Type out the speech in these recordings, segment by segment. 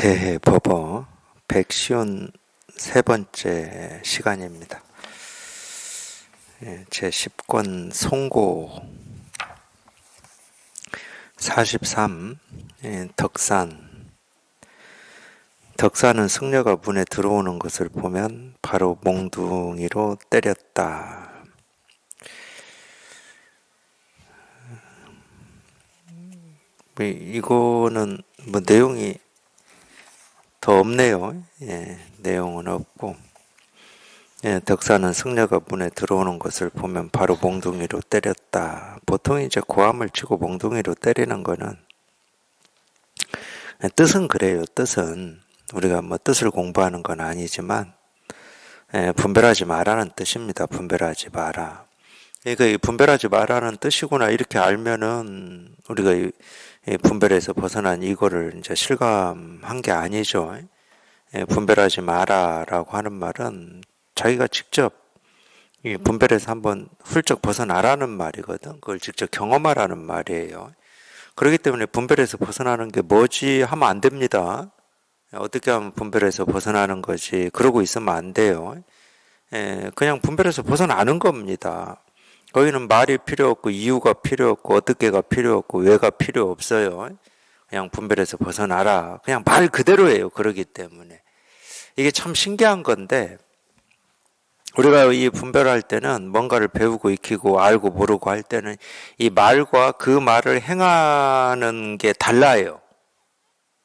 대해법어 153번째 시간입니다. 제10권 송고 43 덕산은 승려가 문에 들어오는 것을 보면 바로 몽둥이로 때렸다. 이거는 내용이 더 없네요. 내용은 없고, 덕산은 승려가 문에 들어오는 것을 보면 바로 몽둥이로 때렸다. 보통 이제 고함을 치고 몽둥이로 때리는 거는 뜻은 그래요. 뜻은 우리가 뜻을 공부하는 건 아니지만 분별하지 마라는 뜻입니다. 분별하지 마라. 그러니까 이 분별하지 마라는 뜻이구나 이렇게 알면은 우리가 이 분별에서 벗어난 이거를 이제 실감한 게 아니죠. 분별하지 마라라고 하는 말은 자기가 직접 이 분별에서 한번 훌쩍 벗어나라는 말이거든. 그걸 직접 경험하라는 말이에요. 그렇기 때문에 분별에서 벗어나는 게 뭐지 하면 안 됩니다. 어떻게 하면 분별에서 벗어나는 거지 그러고 있으면 안 돼요. 그냥 분별에서 벗어나는 겁니다. 거기는 말이 필요 없고 이유가 필요 없고 어떻게가 필요 없고 왜가 필요 없어요. 그냥 분별에서 벗어나라. 그냥 말 그대로예요. 그러기 때문에. 이게 참 신기한 건데 우리가 이 분별할 때는 뭔가를 배우고 익히고 알고 모르고 할 때는 이 말과 그 말을 행하는 게 달라요.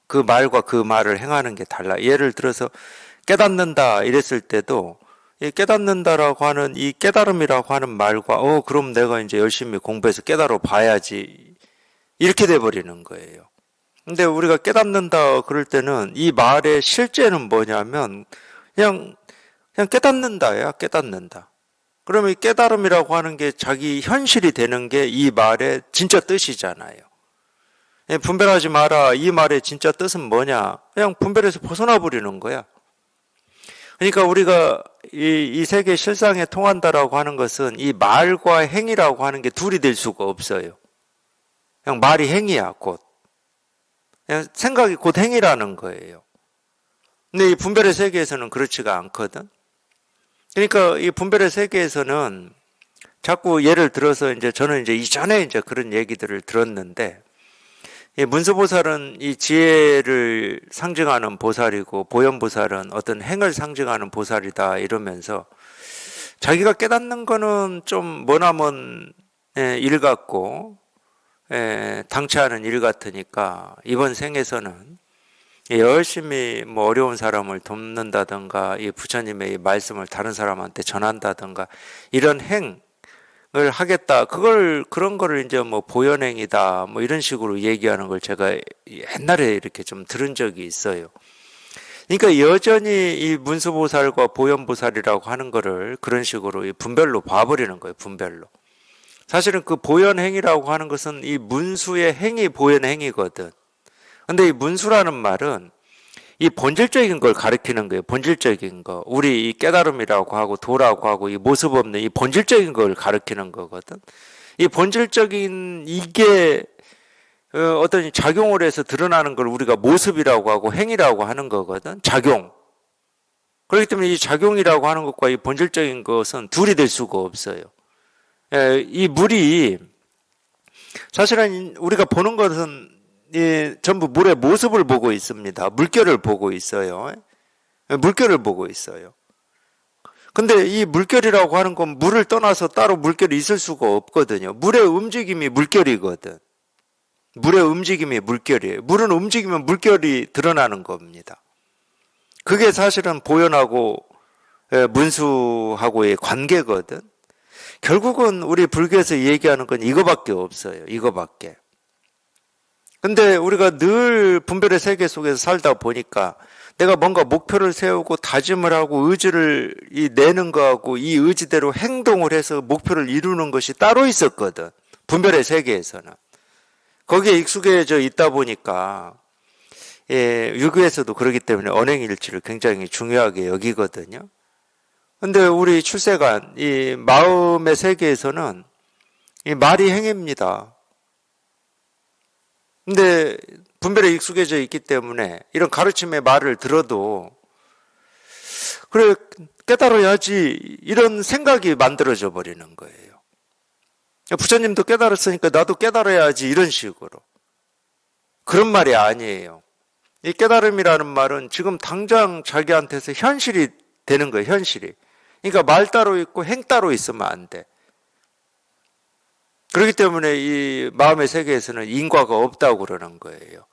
그 말과 그 말을 행하는 게 달라. 예를 들어서 깨닫는다 이랬을 때도 이 깨닫는다라고 하는 이 깨달음이라고 하는 말과 그럼 내가 이제 열심히 공부해서 깨달아 봐야지 이렇게 돼 버리는 거예요. 근데 우리가 깨닫는다 그럴 때는 이 말의 실제는 뭐냐면 그냥 깨닫는다야. 깨닫는다. 그러면 이 깨달음이라고 하는 게 자기 현실이 되는 게 이 말의 진짜 뜻이잖아요. 분별하지 마라. 이 말의 진짜 뜻은 뭐냐? 그냥 분별에서 벗어나 버리는 거야. 그러니까 우리가 이 세계 실상에 통한다라고 하는 것은 이 말과 행위라고 하는 게 둘이 될 수가 없어요. 그냥 말이 행위야, 곧. 그냥 생각이 곧 행위라는 거예요. 근데 이 분별의 세계에서는 그렇지가 않거든. 그러니까 이 분별의 세계에서는 자꾸 예를 들어서 저는 이전에 그런 얘기들을 들었는데 문수보살은 이 지혜를 상징하는 보살이고 보현보살은 어떤 행을 상징하는 보살이다 이러면서 자기가 깨닫는 거는 좀 머나먼 일 같고 당치 않은 일 같으니까 이번 생에서는 열심히 어려운 사람을 돕는다든가 이 부처님의 이 말씀을 다른 사람한테 전한다든가 이런 행을 하겠다. 그런 거를 보현행이다. 이런 식으로 얘기하는 걸 제가 옛날에 이렇게 좀 들은 적이 있어요. 그러니까 여전히 이 문수보살과 보현보살이라고 하는 거를 그런 식으로 분별로 봐버리는 거예요. 분별로. 사실은 그 보현행이라고 하는 것은 이 문수의 행이 보현행이거든. 근데 이 문수라는 말은 이 본질적인 걸 가리키는 거예요. 본질적인 거. 우리 이 깨달음이라고 하고 도라고 하고 이 모습 없는 이 본질적인 걸 가리키는 거거든. 이 본질적인 이게 어떤 작용을 해서 드러나는 걸 우리가 모습이라고 하고 행이라고 하는 거거든. 작용. 그렇기 때문에 이 작용이라고 하는 것과 이 본질적인 것은 둘이 될 수가 없어요. 이 물이 사실은 우리가 보는 것은 전부 물의 모습을 보고 있습니다. 물결을 보고 있어요. 물결을 보고 있어요. 근데 이 물결이라고 하는 건 물을 떠나서 따로 물결이 있을 수가 없거든요. 물의 움직임이 물결이거든. 물의 움직임이 물결이에요. 물은 움직이면 물결이 드러나는 겁니다. 그게 사실은 보현하고 문수하고의 관계거든. 결국은 우리 불교에서 얘기하는 건 이거밖에 없어요. 이거밖에. 근데 우리가 늘 분별의 세계 속에서 살다 보니까 내가 뭔가 목표를 세우고 다짐을 하고 의지를 내는 거하고 이 의지대로 행동을 해서 목표를 이루는 것이 따로 있었거든. 분별의 세계에서는. 거기에 익숙해져 있다 보니까 유교에서도 그렇기 때문에 언행일치를 굉장히 중요하게 여기거든요. 근데 우리 출세관, 이 마음의 세계에서는 이 말이 행입니다. 근데 분별에 익숙해져 있기 때문에 이런 가르침의 말을 들어도 그래 깨달아야지 이런 생각이 만들어져 버리는 거예요. 부처님도 깨달았으니까 나도 깨달아야지 이런 식으로. 그런 말이 아니에요. 이 깨달음이라는 말은 지금 당장 자기한테서 현실이 되는 거예요. 현실이. 그러니까 말 따로 있고 행 따로 있으면 안 돼. 그렇기 때문에 이 마음의 세계에서는 인과가 없다고 그러는 거예요.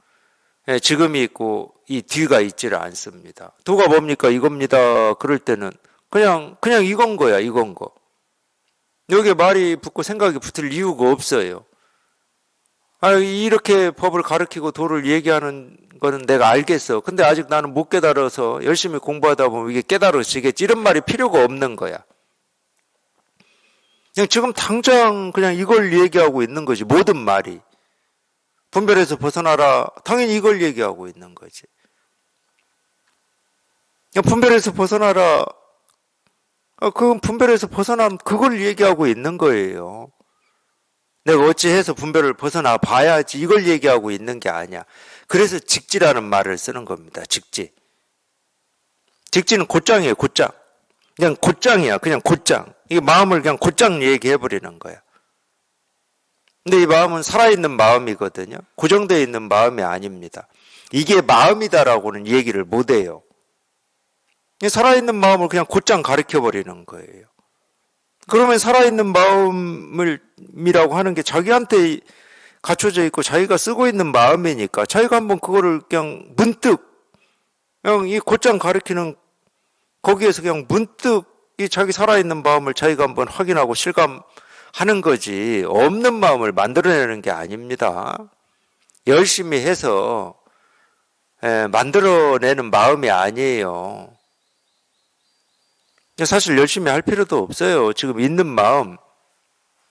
예, 지금이 있고 이 뒤가 있지를 않습니다. 도가 뭡니까? 이겁니다. 그럴 때는 그냥 이건 거야. 이건 거. 여기에 말이 붙고 생각이 붙을 이유가 없어요. 이렇게 법을 가르치고 도를 얘기하는 거는 내가 알겠어. 근데 아직 나는 못 깨달아서 열심히 공부하다 보면 이게 깨달아지겠지. 이런 말이 필요가 없는 거야. 그냥 지금 당장 그냥 이걸 얘기하고 있는 거지. 모든 말이. 분별에서 벗어나라. 당연히 이걸 얘기하고 있는 거지. 그냥 분별에서 벗어나라. 그건 분별에서 벗어나면 그걸 얘기하고 있는 거예요. 내가 어찌해서 분별을 벗어나 봐야지 이걸 얘기하고 있는 게 아니야. 그래서 직지라는 말을 쓰는 겁니다. 직지. 직지는 곧장이에요. 곧장. 그냥 곧장이야. 그냥 곧장. 이 마음을 그냥 곧장 얘기해버리는 거야. 근데 이 마음은 살아있는 마음이거든요. 고정되어 있는 마음이 아닙니다. 이게 마음이다라고는 얘기를 못해요. 살아있는 마음을 그냥 곧장 가르쳐버리는 거예요. 그러면 살아있는 마음이라고 하는 게 자기한테 갖춰져 있고 자기가 쓰고 있는 마음이니까 자기가 한번 그거를 그냥 문득 그냥 이 곧장 가르치는 거기에서 그냥 문득 이 자기 살아있는 마음을 자기가 한번 확인하고 실감하는 거지 없는 마음을 만들어내는 게 아닙니다. 열심히 해서 만들어내는 마음이 아니에요. 사실 열심히 할 필요도 없어요. 지금 있는 마음,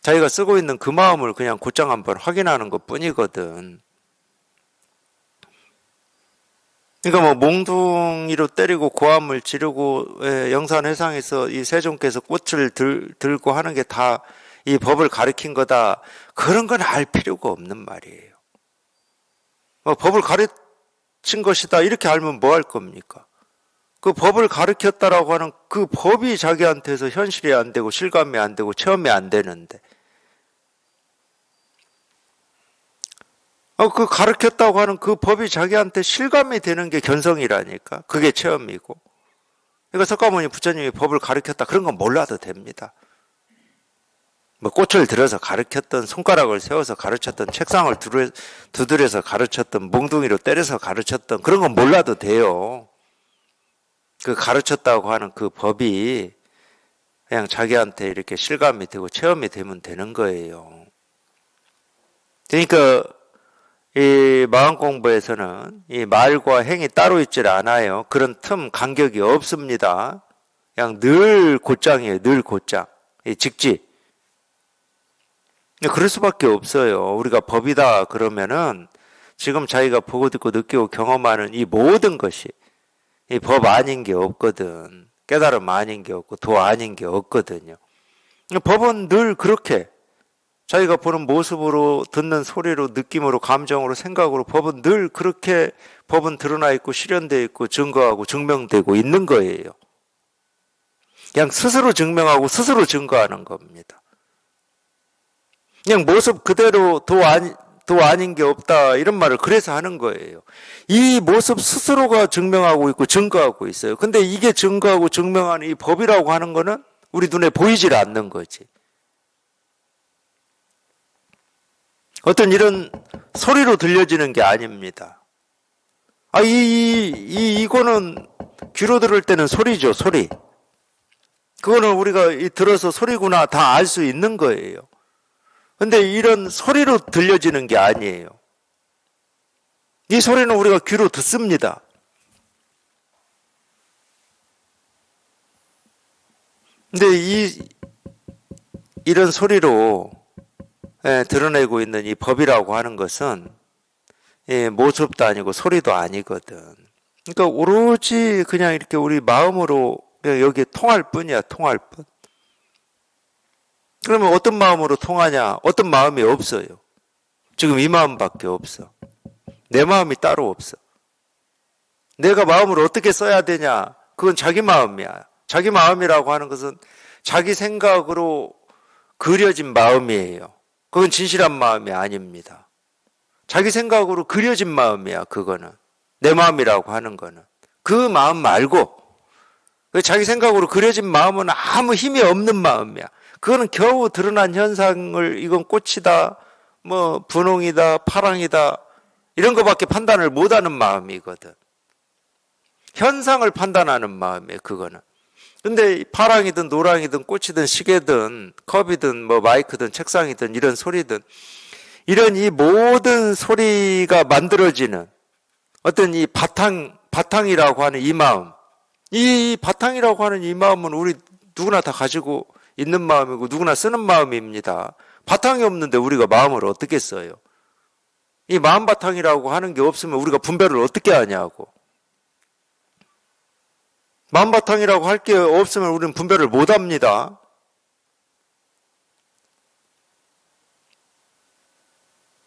자기가 쓰고 있는 그 마음을 그냥 곧장 한번 확인하는 것 뿐이거든. 그러니까 뭐 몽둥이로 때리고 고함을 지르고 영산회상에서 이 세종께서 꽃을 들고 하는 게 다 이 법을 가르친 거다. 그런 건 알 필요가 없는 말이에요. 법을 가르친 것이다. 이렇게 알면 뭐 할 겁니까? 그 법을 가르쳤다라고 하는 그 법이 자기한테서 현실이 안 되고 실감이 안 되고 체험이 안 되는데 그 가르쳤다고 하는 그 법이 자기한테 실감이 되는 게 견성이라니까. 그게 체험이고. 그러니까 석가모니 부처님이 법을 가르쳤다. 그런 건 몰라도 됩니다. 뭐 꽃을 들어서 가르쳤던, 손가락을 세워서 가르쳤던, 책상을 두드려서 가르쳤던, 몽둥이로 때려서 가르쳤던 그런 건 몰라도 돼요. 그 가르쳤다고 하는 그 법이 그냥 자기한테 이렇게 실감이 되고 체험이 되면 되는 거예요. 그러니까 이 마음 공부에서는 이 말과 행이 따로 있질 않아요. 그런 틈 간격이 없습니다. 그냥 늘 곧장이에요. 늘 곧장. 이 직지. 그럴 수밖에 없어요. 우리가 법이다 그러면은 지금 자기가 보고 듣고 느끼고 경험하는 이 모든 것이 이 법 아닌 게 없거든. 깨달음 아닌 게 없고 도 아닌 게 없거든요. 법은 늘 그렇게 자기가 보는 모습으로 듣는 소리로 느낌으로 감정으로 생각으로 법은 늘 그렇게 법은 드러나 있고 실현되어 있고 증거하고 증명되고 있는 거예요. 그냥 스스로 증명하고 스스로 증거하는 겁니다. 그냥 모습 그대로 도 아닌 게 없다 이런 말을 그래서 하는 거예요. 이 모습 스스로가 증명하고 있고 증거하고 있어요. 근데 이게 증거하고 증명하는 이 법이라고 하는 거는 우리 눈에 보이질 않는 거지. 어떤 이런 소리로 들려지는 게 아닙니다. 이거는 귀로 들을 때는 소리죠, 소리. 그거는 우리가 들어서 소리구나 다 알 수 있는 거예요. 근데 이런 소리로 들려지는 게 아니에요. 이 소리는 우리가 귀로 듣습니다. 근데 이런 소리로 드러내고 있는 이 법이라고 하는 것은 모습도 아니고 소리도 아니거든. 그러니까 오로지 그냥 이렇게 우리 마음으로 그냥 여기에 통할 뿐이야, 통할 뿐. 그러면 어떤 마음으로 통하냐? 어떤 마음이 없어요. 지금 이 마음밖에 없어. 내 마음이 따로 없어. 내가 마음을 어떻게 써야 되냐? 그건 자기 마음이야. 자기 마음이라고 하는 것은 자기 생각으로 그려진 마음이에요. 그건 진실한 마음이 아닙니다. 자기 생각으로 그려진 마음이야, 그거는. 내 마음이라고 하는 거는. 그 마음 말고, 자기 생각으로 그려진 마음은 아무 힘이 없는 마음이야. 그거는 겨우 드러난 현상을 이건 꽃이다, 뭐 분홍이다, 파랑이다, 이런 것밖에 판단을 못하는 마음이거든. 현상을 판단하는 마음이에요, 그거는. 근데 파랑이든 노랑이든 꽃이든 시계든 컵이든 뭐 마이크든 책상이든 이런 소리든 이런 이 모든 소리가 만들어지는 어떤 이 바탕이라고 하는 이 마음, 이 바탕이라고 하는 이 마음은 우리 누구나 다 가지고 있는 마음이고 누구나 쓰는 마음입니다. 바탕이 없는데 우리가 마음을 어떻게 써요? 이 마음 바탕이라고 하는 게 없으면 우리가 분별을 어떻게 하냐고. 마음 바탕이라고 할 게 없으면 우리는 분별을 못 합니다.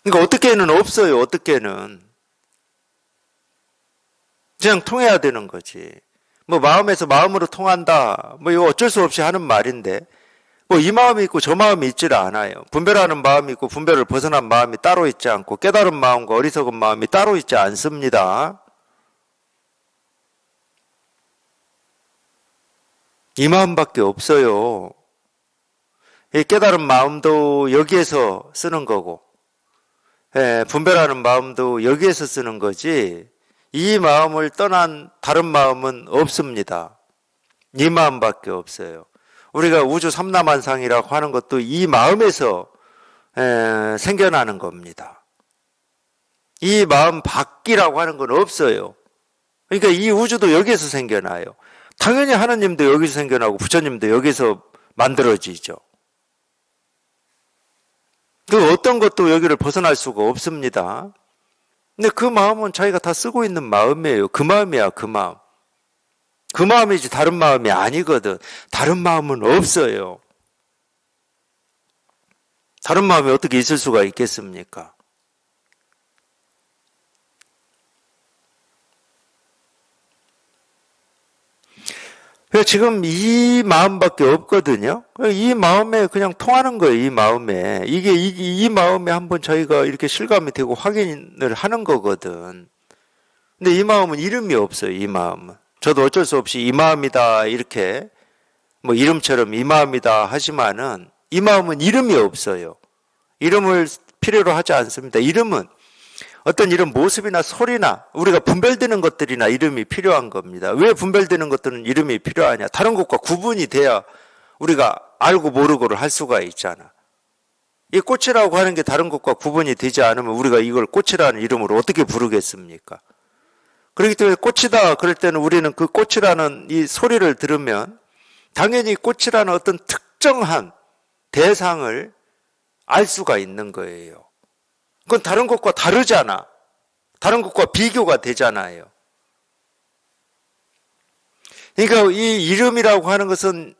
그러니까 어떻게는 없어요. 어떻게는. 그냥 통해야 되는 거지. 뭐 마음에서 마음으로 통한다. 뭐 이거 어쩔 수 없이 하는 말인데 뭐 이 마음이 있고 저 마음이 있지를 않아요. 분별하는 마음이 있고 분별을 벗어난 마음이 따로 있지 않고 깨달은 마음과 어리석은 마음이 따로 있지 않습니다. 이 마음밖에 없어요. 이 깨달은 마음도 여기에서 쓰는 거고, 분별하는 마음도 여기에서 쓰는 거지, 이 마음을 떠난 다른 마음은 없습니다. 이 마음밖에 없어요. 우리가 우주 삼라만상이라고 하는 것도 이 마음에서 생겨나는 겁니다. 이 마음 밖이라고 하는 건 없어요. 그러니까 이 우주도 여기에서 생겨나요. 당연히 하나님도 여기서 생겨나고 부처님도 여기서 만들어지죠. 그 어떤 것도 여기를 벗어날 수가 없습니다. 근데 그 마음은 자기가 다 쓰고 있는 마음이에요. 그 마음이야, 그 마음. 그 마음이지 다른 마음이 아니거든. 다른 마음은 없어요. 다른 마음이 어떻게 있을 수가 있겠습니까? 지금 이 마음밖에 없거든요. 이 마음에 그냥 통하는 거예요. 이 마음에. 이 마음에 한번 저희가 이렇게 실감이 되고 확인을 하는 거거든. 근데 이 마음은 이름이 없어요. 이 마음은. 저도 어쩔 수 없이 이 마음이다 이렇게 뭐 이름처럼 이 마음이다 하지만은 이 마음은 이름이 없어요. 이름을 필요로 하지 않습니다. 이름은 어떤 이런 모습이나 소리나 우리가 분별되는 것들이나 이름이 필요한 겁니다. 왜 분별되는 것들은 이름이 필요하냐? 다른 것과 구분이 돼야 우리가 알고 모르고를 할 수가 있잖아. 이 꽃이라고 하는 게 다른 것과 구분이 되지 않으면 우리가 이걸 꽃이라는 이름으로 어떻게 부르겠습니까? 그렇기 때문에 꽃이다 그럴 때는 우리는 그 꽃이라는 이 소리를 들으면 당연히 꽃이라는 어떤 특정한 대상을 알 수가 있는 거예요. 그건 다른 것과 다르잖아. 다른 것과 비교가 되잖아요. 그러니까 이 이름이라고 하는 것은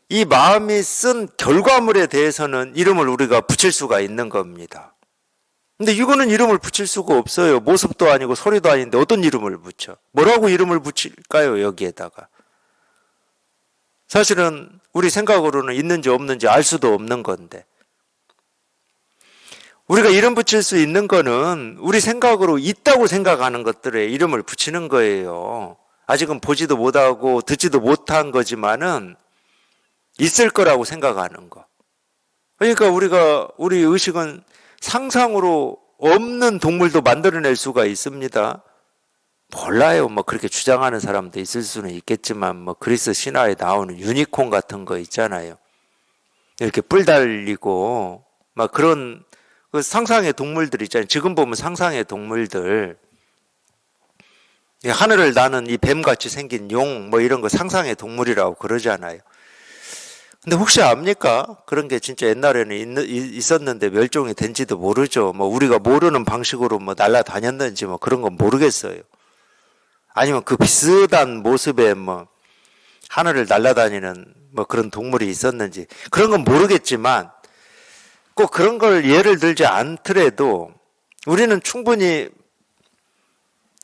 이 마음이 쓴 결과물에 대해서는 이름을 우리가 붙일 수가 있는 겁니다. 근데 이거는 이름을 붙일 수가 없어요. 모습도 아니고 소리도 아닌데 어떤 이름을 붙여? 뭐라고 이름을 붙일까요? 여기에다가. 사실은 우리 생각으로는 있는지 없는지 알 수도 없는 건데. 우리가 이름 붙일 수 있는 거는 우리 생각으로 있다고 생각하는 것들에 이름을 붙이는 거예요. 아직은 보지도 못하고 듣지도 못한 거지만은 있을 거라고 생각하는 거. 그러니까 우리 의식은 상상으로 없는 동물도 만들어낼 수가 있습니다. 몰라요. 뭐 그렇게 주장하는 사람도 있을 수는 있겠지만 뭐 그리스 신화에 나오는 유니콘 같은 거 있잖아요. 이렇게 뿔 달리고 막 그런 그 상상의 동물들 있잖아요. 지금 보면 상상의 동물들. 하늘을 나는 이 뱀같이 생긴 용, 뭐 이런 거 상상의 동물이라고 그러잖아요. 근데 혹시 압니까? 그런 게 진짜 옛날에는 있었는데 멸종이 된지도 모르죠. 뭐 우리가 모르는 방식으로 뭐 날아다녔는지 뭐 그런 건 모르겠어요. 아니면 그 비슷한 모습의 뭐 하늘을 날아다니는 뭐 그런 동물이 있었는지 그런 건 모르겠지만 꼭 그런 걸 예를 들지 않더라도 우리는 충분히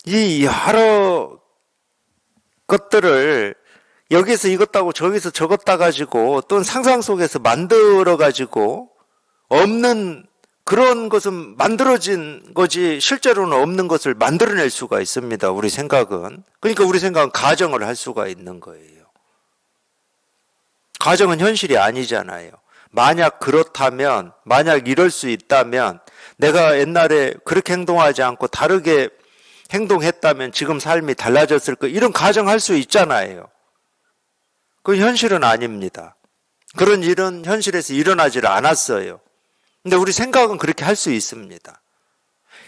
이 여러 것들을 여기서 이것 따고 저기서 저것 따가지고 또는 상상 속에서 만들어가지고 없는 그런 것은 만들어진 거지 실제로는 없는 것을 만들어낼 수가 있습니다. 우리 생각은. 그러니까 우리 생각은 가정을 할 수가 있는 거예요. 가정은 현실이 아니잖아요. 만약 그렇다면, 만약 이럴 수 있다면 내가 옛날에 그렇게 행동하지 않고 다르게 행동했다면 지금 삶이 달라졌을 거 이런 가정할 수 있잖아요. 그건 현실은 아닙니다. 그런 일은 현실에서 일어나질 않았어요. 근데 우리 생각은 그렇게 할 수 있습니다.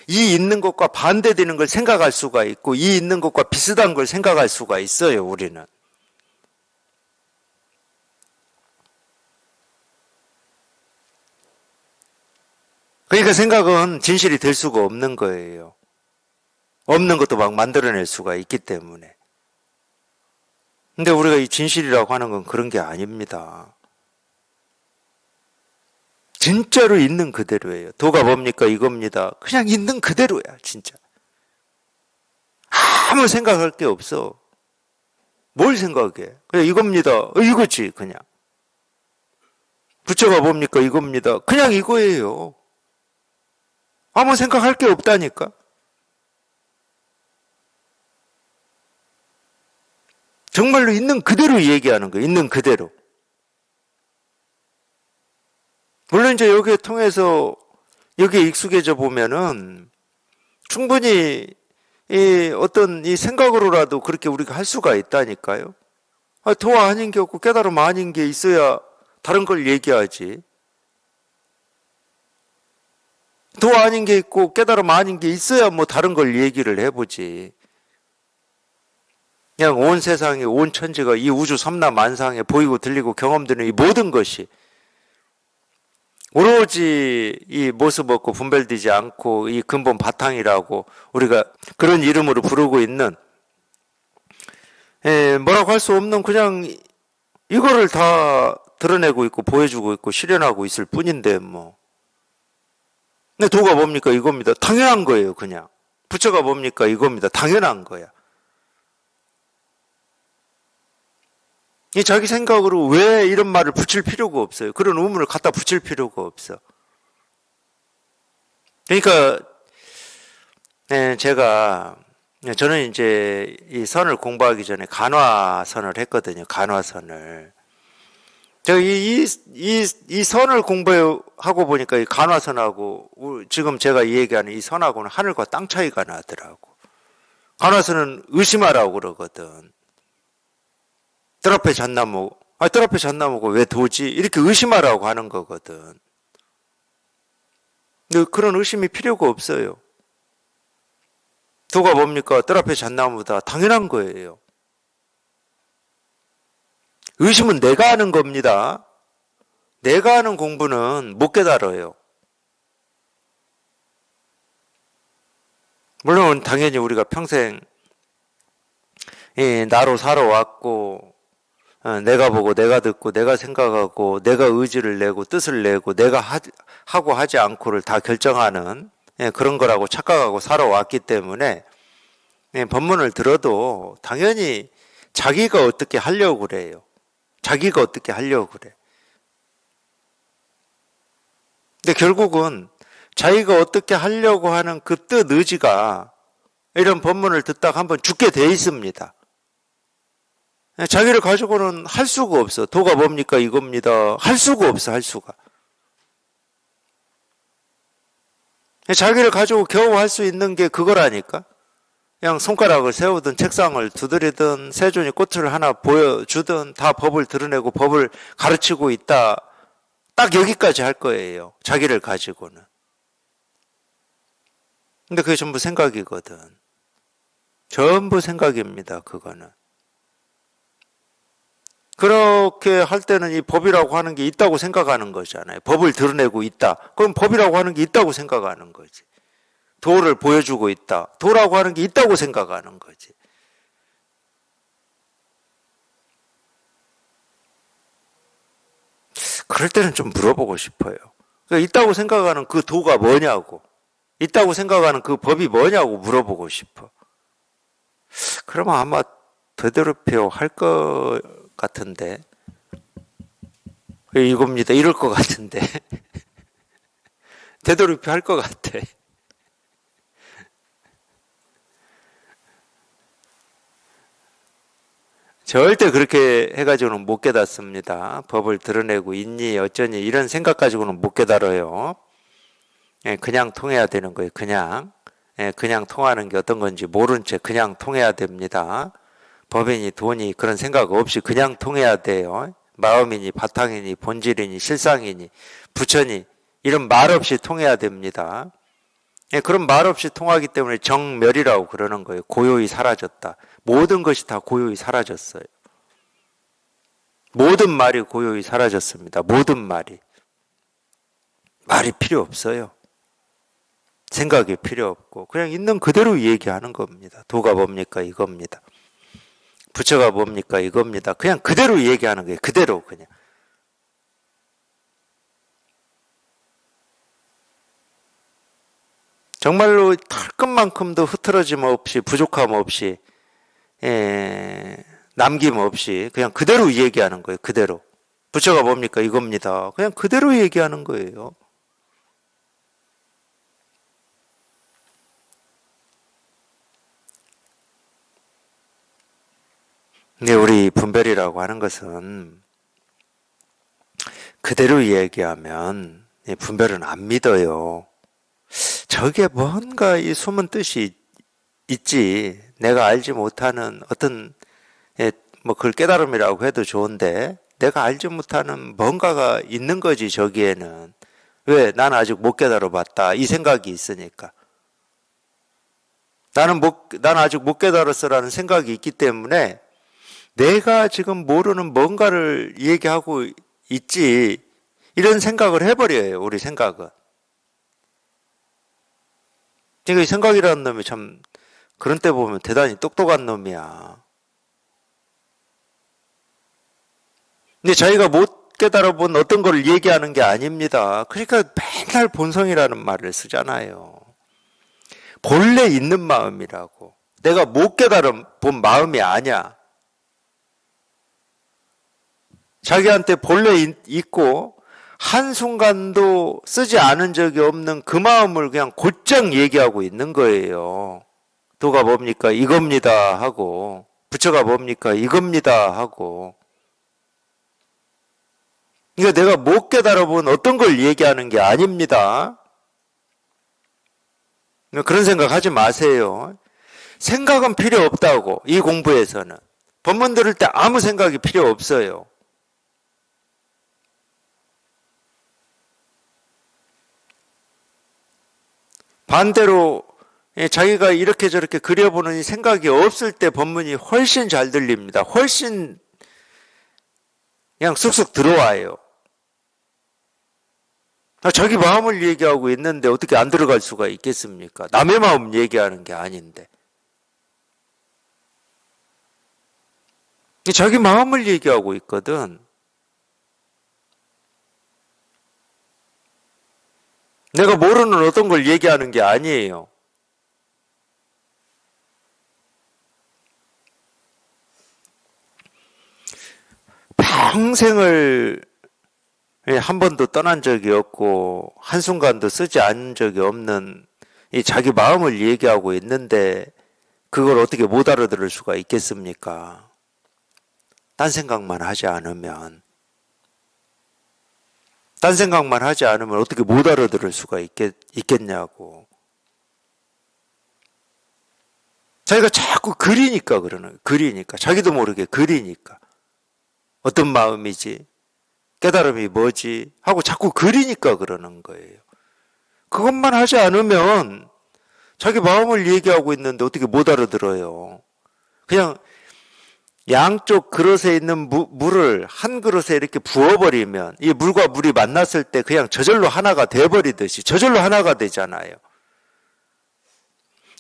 이 있는 것과 반대되는 걸 생각할 수가 있고 이 있는 것과 비슷한 걸 생각할 수가 있어요, 우리는. 그러니까 생각은 진실이 될 수가 없는 거예요. 없는 것도 막 만들어낼 수가 있기 때문에. 근데 우리가 이 진실이라고 하는 건 그런 게 아닙니다. 진짜로 있는 그대로예요. 도가 뭡니까? 이겁니다. 그냥 있는 그대로야, 진짜. 아무 생각할 게 없어. 뭘 생각해? 그냥 이겁니다. 이거지, 그냥. 부처가 뭡니까? 이겁니다. 그냥 이거예요. 아무 생각할 게 없다니까. 정말로 있는 그대로 얘기하는 거예요. 있는 그대로. 물론 이제 여기에 통해서 여기에 익숙해져 보면은 충분히 이 어떤 이 생각으로라도 그렇게 우리가 할 수가 있다니까요. 도 아닌 게 없고 깨달음 아닌 게 있어야 다른 걸 얘기하지. 도 아닌 게 있고 깨달음 아닌 게 있어야 뭐 다른 걸 얘기를 해보지. 그냥 온 세상에 온 천지가 이 우주 삼라만상에 보이고 들리고 경험되는 이 모든 것이 오로지 이 모습 없고 분별되지 않고 이 근본 바탕이라고 우리가 그런 이름으로 부르고 있는 뭐라고 할 수 없는 그냥 이거를 다 드러내고 있고 보여주고 있고 실현하고 있을 뿐인데 뭐. 근데 도가 뭡니까? 이겁니다. 당연한 거예요, 그냥. 부처가 뭡니까? 이겁니다. 당연한 거야. 이 자기 생각으로 왜 이런 말을 붙일 필요가 없어요. 그런 의문을 갖다 붙일 필요가 없어. 그러니까 저는 이제 이 선을 공부하기 전에 간화선을 했거든요. 간화선을. 제가 이 선을 공부하고 보니까 이 간화선하고 지금 제가 이 얘기하는 이 선하고는 하늘과 땅 차이가 나더라고. 간화선은 의심하라고 그러거든. 뜰 앞에 잣나무, 뜰 앞에 잣나무가 왜 도지? 이렇게 의심하라고 하는 거거든. 근데 그런 의심이 필요가 없어요. 도가 뭡니까? 뜰 앞에 잣나무다. 당연한 거예요. 의심은 내가 하는 겁니다. 내가 하는 공부는 못 깨달아요. 물론 당연히 우리가 평생 나로 살아왔고 내가 보고 내가 듣고 내가 생각하고 내가 의지를 내고 뜻을 내고 내가 하고 하지 않고를 다 결정하는 그런 거라고 착각하고 살아왔기 때문에 법문을 들어도 당연히 자기가 어떻게 하려고 그래요. 자기가 어떻게 하려고 그래. 근데 결국은 자기가 어떻게 하려고 하는 그 뜻 의지가 이런 법문을 듣다가 한번 죽게 돼 있습니다. 자기를 가지고는 할 수가 없어. 도가 뭡니까? 이겁니다. 할 수가 없어, 할 수가. 자기를 가지고 겨우 할 수 있는 게 그거라니까. 그냥 손가락을 세우든 책상을 두드리든 세존이 꽃을 하나 보여주든 다 법을 드러내고 법을 가르치고 있다. 딱 여기까지 할 거예요. 자기를 가지고는. 근데 그게 전부 생각이거든. 전부 생각입니다. 그거는. 그렇게 할 때는 이 법이라고 하는 게 있다고 생각하는 거잖아요. 법을 드러내고 있다. 그럼 법이라고 하는 게 있다고 생각하는 거지. 도를 보여주고 있다. 도라고 하는 게 있다고 생각하는 거지. 그럴 때는 좀 물어보고 싶어요. 그러니까 있다고 생각하는 그 도가 뭐냐고. 있다고 생각하는 그 법이 뭐냐고 물어보고 싶어. 그러면 아마 되도록이면 할 것 같은데, 이겁니다. 이럴 것 같은데. 되도록이면 할 것 같아. 절대 그렇게 해가지고는 못 깨닫습니다. 법을 드러내고 있니 어쩌니 이런 생각 가지고는 못 깨달아요. 그냥 통해야 되는 거예요. 그냥 통하는 게 어떤 건지 모른 채 그냥 통해야 됩니다. 법이니 돈이 그런 생각 없이 그냥 통해야 돼요. 마음이니 바탕이니 본질이니 실상이니 부처니 이런 말 없이 통해야 됩니다. 그런 말 없이 통하기 때문에 정멸이라고 그러는 거예요. 고요히 사라졌다. 모든 것이 다 고요히 사라졌어요. 모든 말이 고요히 사라졌습니다. 모든 말이. 말이 필요 없어요. 생각이 필요 없고 그냥 있는 그대로 얘기하는 겁니다. 도가 뭡니까? 이겁니다. 부처가 뭡니까? 이겁니다. 그냥 그대로 얘기하는 거예요. 그대로 그냥. 정말로 털끝만큼도 흐트러짐 없이 부족함 없이 남김 없이 그냥 그대로 얘기하는 거예요. 그대로. 부처가 뭡니까? 이겁니다. 그냥 그대로 얘기하는 거예요. 근데 우리 분별이라고 하는 것은 그대로 얘기하면 분별은 안 믿어요. 저게 뭔가 이 숨은 뜻이 있지. 내가 알지 못하는 어떤 뭐 그걸 깨달음이라고 해도 좋은데 내가 알지 못하는 뭔가가 있는 거지 저기에는. 왜? 나는 아직 못 깨달아 봤다. 이 생각이 있으니까. 나는 아직 못 깨달았어라는 생각이 있기 때문에 내가 지금 모르는 뭔가를 얘기하고 있지. 이런 생각을 해버려요. 우리 생각은. 그러니까 이 생각이라는 놈이 참 그런 때 보면 대단히 똑똑한 놈이야. 근데 자기가 못 깨달아본 어떤 걸 얘기하는 게 아닙니다. 그러니까 맨날 본성이라는 말을 쓰잖아요. 본래 있는 마음이라고. 내가 못 깨달아본 마음이 아니야. 자기한테 본래 있고 한순간도 쓰지 않은 적이 없는 그 마음을 그냥 곧장 얘기하고 있는 거예요. 도가 뭡니까? 이겁니다 하고 부처가 뭡니까? 이겁니다 하고. 그러니까 내가 못 깨달아본 어떤 걸 얘기하는 게 아닙니다. 그런 생각 하지 마세요. 생각은 필요 없다고. 이 공부에서는. 법문 들을 때 아무 생각이 필요 없어요. 반대로 자기가 이렇게 저렇게 그려보는 생각이 없을 때 법문이 훨씬 잘 들립니다. 훨씬 그냥 쑥쑥 들어와요. 자기 마음을 얘기하고 있는데 어떻게 안 들어갈 수가 있겠습니까? 남의 마음 얘기하는 게 아닌데. 자기 마음을 얘기하고 있거든. 내가 모르는 어떤 걸 얘기하는 게 아니에요. 평생을 한 번도 떠난 적이 없고 한순간도 쓰지 않은 적이 없는 이 자기 마음을 얘기하고 있는데 그걸 어떻게 못 알아들을 수가 있겠습니까? 딴 생각만 하지 않으면 어떻게 못 알아들을 수가 있겠냐고. 자기가 자꾸 그리니까 그러는 거예요. 그리니까. 자기도 모르게 그리니까. 어떤 마음이지? 깨달음이 뭐지? 하고 자꾸 그리니까 그러는 거예요. 그것만 하지 않으면 자기 마음을 얘기하고 있는데 어떻게 못 알아들어요. 그냥 양쪽 그릇에 있는 물을 한 그릇에 이렇게 부어버리면 이 물과 물이 만났을 때 그냥 저절로 하나가 돼버리듯이 저절로 하나가 되잖아요.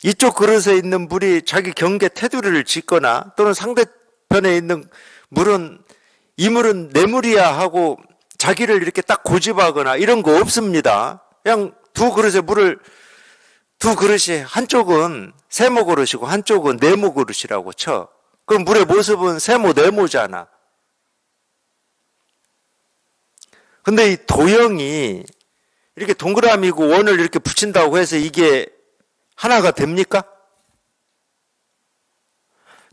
이쪽 그릇에 있는 물이 자기 경계 테두리를 짓거나 또는 상대편에 있는 물은 이 물은 내 물이야 하고 자기를 이렇게 딱 고집하거나 이런 거 없습니다. 그냥 두 그릇에 물을 두 그릇이 한쪽은 세모 그릇이고 한쪽은 네모 그릇이라고 쳐. 그럼 물의 모습은 세모 네모잖아. 근데 이 도형이 이렇게 동그라미고 원을 이렇게 붙인다고 해서 이게 하나가 됩니까?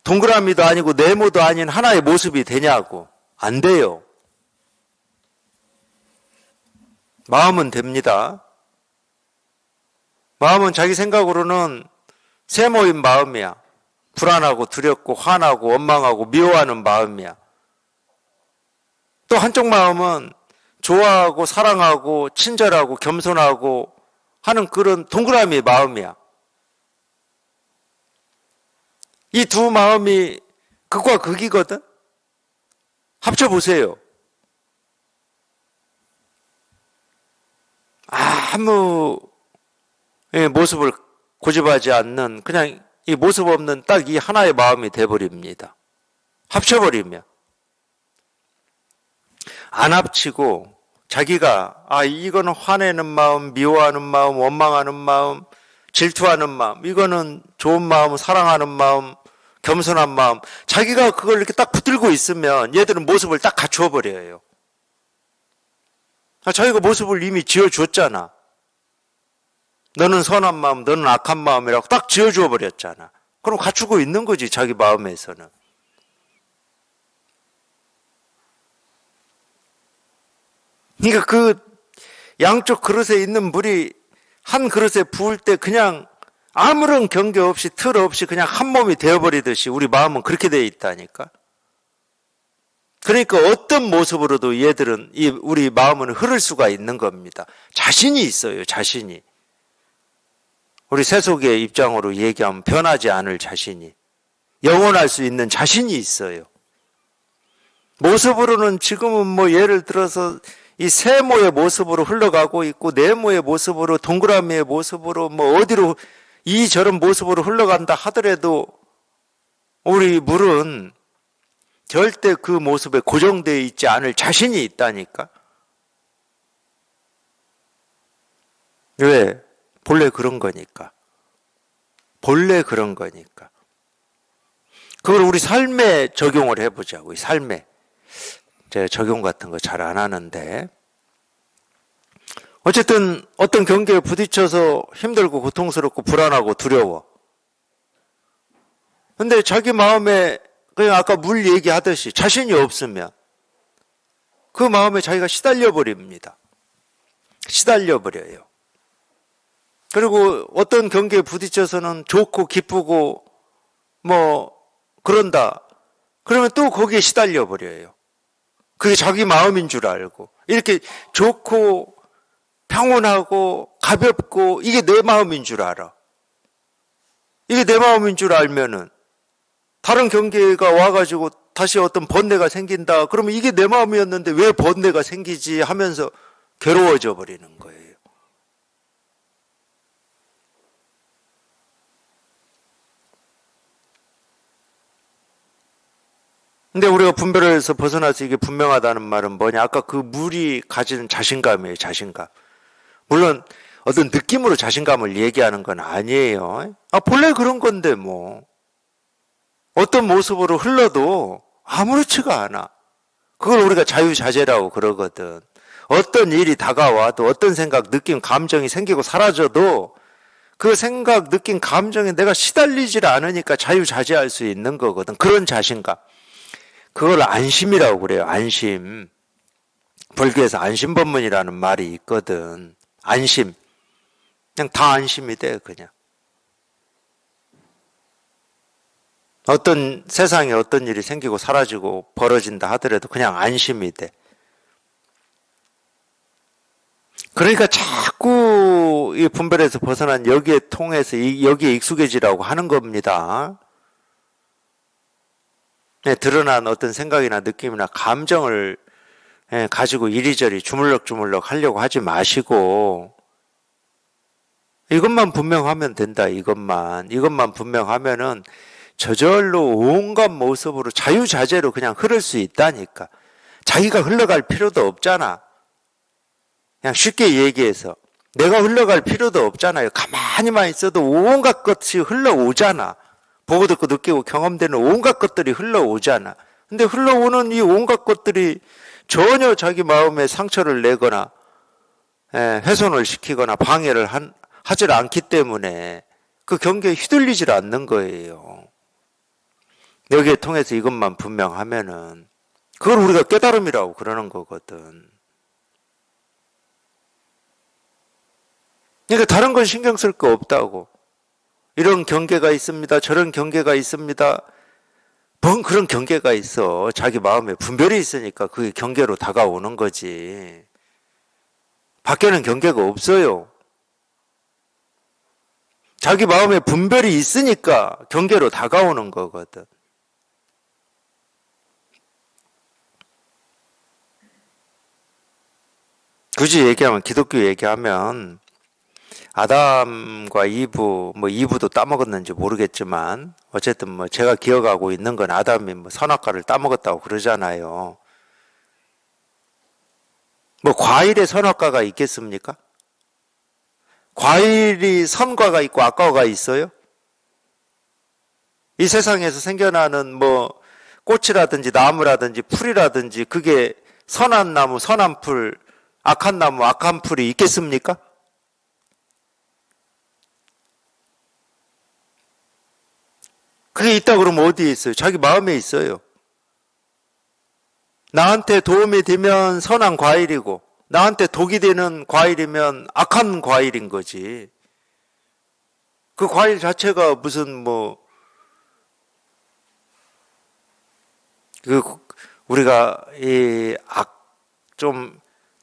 동그라미도 아니고 네모도 아닌 하나의 모습이 되냐고. 안 돼요. 마음은 됩니다. 마음은 자기 생각으로는 세모인 마음이야. 불안하고 두렵고 화나고 원망하고 미워하는 마음이야. 또 한쪽 마음은 좋아하고 사랑하고 친절하고 겸손하고 하는 그런 동그라미의 마음이야. 이 두 마음이 극과 극이거든? 합쳐보세요. 아무 모습을 고집하지 않는 그냥 이 모습 없는 딱 이 하나의 마음이 돼버립니다. 합쳐버리면. 안 합치고 자기가 이거는 화내는 마음, 미워하는 마음, 원망하는 마음, 질투하는 마음, 이거는 좋은 마음, 사랑하는 마음, 겸손한 마음, 자기가 그걸 이렇게 딱 붙들고 있으면 얘들은 모습을 딱 갖추어 버려요. 자기가 모습을 이미 지어줬잖아. 너는 선한 마음, 너는 악한 마음이라고 딱 지어줘 버렸잖아. 그럼 갖추고 있는 거지, 자기 마음에서는. 그러니까 그 양쪽 그릇에 있는 물이 한 그릇에 부을 때 그냥 아무런 경계 없이 틀 없이 그냥 한 몸이 되어버리듯이 우리 마음은 그렇게 되어 있다니까. 그러니까 어떤 모습으로도 얘들은 우리 마음은 흐를 수가 있는 겁니다. 자신이 있어요, 자신이. 우리 세속의 입장으로 얘기하면 변하지 않을 자신이. 영원할 수 있는 자신이 있어요. 모습으로는 지금은 뭐 예를 들어서 이 세모의 모습으로 흘러가고 있고 네모의 모습으로 동그라미의 모습으로 뭐 어디로 이저런 모습으로 흘러간다 하더라도 우리 물은 절대 그 모습에 고정되어 있지 않을 자신이 있다니까. 왜? 본래 그런 거니까. 본래 그런 거니까. 그걸 우리 삶에 적용을 해보자고. 이 삶에. 제가 적용 같은 거 잘 안 하는데 어쨌든 어떤 경계에 부딪혀서 힘들고 고통스럽고 불안하고 두려워. 근데 자기 마음에 그냥 아까 물 얘기하듯이 자신이 없으면 그 마음에 자기가 시달려 버립니다. 시달려 버려요. 그리고 어떤 경계에 부딪혀서는 좋고 기쁘고 뭐 그런다. 그러면 또 거기에 시달려 버려요. 그게 자기 마음인 줄 알고 이렇게 좋고 평온하고 가볍고 이게 내 마음인 줄 알아. 이게 내 마음인 줄 알면은 다른 경계가 와가지고 다시 어떤 번뇌가 생긴다. 그러면 이게 내 마음이었는데 왜 번뇌가 생기지 하면서 괴로워져 버리는 거예요. 근데 우리가 분별에서 벗어나서 이게 분명하다는 말은 뭐냐? 아까 그 물이 가지는 자신감이에요, 자신감. 물론 어떤 느낌으로 자신감을 얘기하는 건 아니에요. 본래 그런 건데 뭐. 어떤 모습으로 흘러도 아무렇지가 않아. 그걸 우리가 자유자재라고 그러거든. 어떤 일이 다가와도 어떤 생각, 느낌, 감정이 생기고 사라져도 그 생각, 느낌, 감정에 내가 시달리질 않으니까 자유자재할 수 있는 거거든. 그런 자신감. 그걸 안심이라고 그래요. 안심. 불교에서 안심법문이라는 말이 있거든. 안심. 그냥 다 안심이 돼, 그냥. 어떤 세상에 어떤 일이 생기고 사라지고 벌어진다 하더라도 그냥 안심이 돼. 그러니까 자꾸 이 분별에서 벗어난 여기에 통해서 여기에 익숙해지라고 하는 겁니다. 드러난 어떤 생각이나 느낌이나 감정을 가지고 이리저리 주물럭주물럭 하려고 하지 마시고 이것만 분명하면 된다. 이것만 분명하면은 저절로 온갖 모습으로 자유자재로 그냥 흐를 수 있다니까. 자기가 흘러갈 필요도 없잖아. 그냥 쉽게 얘기해서 내가 흘러갈 필요도 없잖아요. 가만히만 있어도 온갖 것이 흘러오잖아. 보고 듣고 느끼고 경험되는 온갖 것들이 흘러오잖아. 근데 흘러오는 이 온갖 것들이 전혀 자기 마음에 상처를 내거나 훼손을 시키거나 방해를 하질 않기 때문에 그 경계에 휘둘리질 않는 거예요. 여기에 통해서 이것만 분명하면은 그걸 우리가 깨달음이라고 그러는 거거든. 그러니까 다른 건 신경 쓸 거 없다고. 이런 경계가 있습니다. 저런 경계가 있습니다. 뭔 그런 경계가 있어. 자기 마음에 분별이 있으니까 그게 경계로 다가오는 거지. 밖에는 경계가 없어요. 자기 마음에 분별이 있으니까 경계로 다가오는 거거든. 굳이 얘기하면, 기독교 얘기하면 아담과 이브, 이브도 따먹었는지 모르겠지만 어쨌든 제가 기억하고 있는 건 아담이 선악과를 따먹었다고 그러잖아요. 과일에 선악과가 있겠습니까? 과일이 선과가 있고 악과가 있어요? 이 세상에서 생겨나는 꽃이라든지 나무라든지 풀이라든지 그게 선한 나무, 선한 풀, 악한 나무, 악한 풀이 있겠습니까? 그게 있다 그러면 어디에 있어요? 자기 마음에 있어요. 나한테 도움이 되면 선한 과일이고 나한테 독이 되는 과일이면 악한 과일인 거지. 그 과일 자체가 무슨 우리가 좀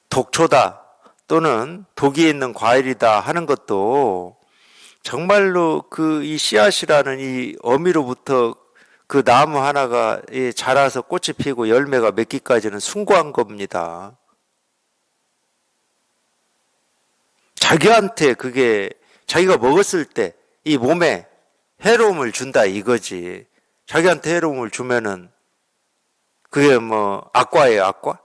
독초다 또는 독이 있는 과일이다 하는 것도 정말로 이 씨앗이라는 이 어미로부터 그 나무 하나가 자라서 꽃이 피고 열매가 맺기까지는 숭고한 겁니다. 자기한테 그게 자기가 먹었을 때 이 몸에 해로움을 준다 이거지. 자기한테 해로움을 주면은 그게 악과예요, 악과?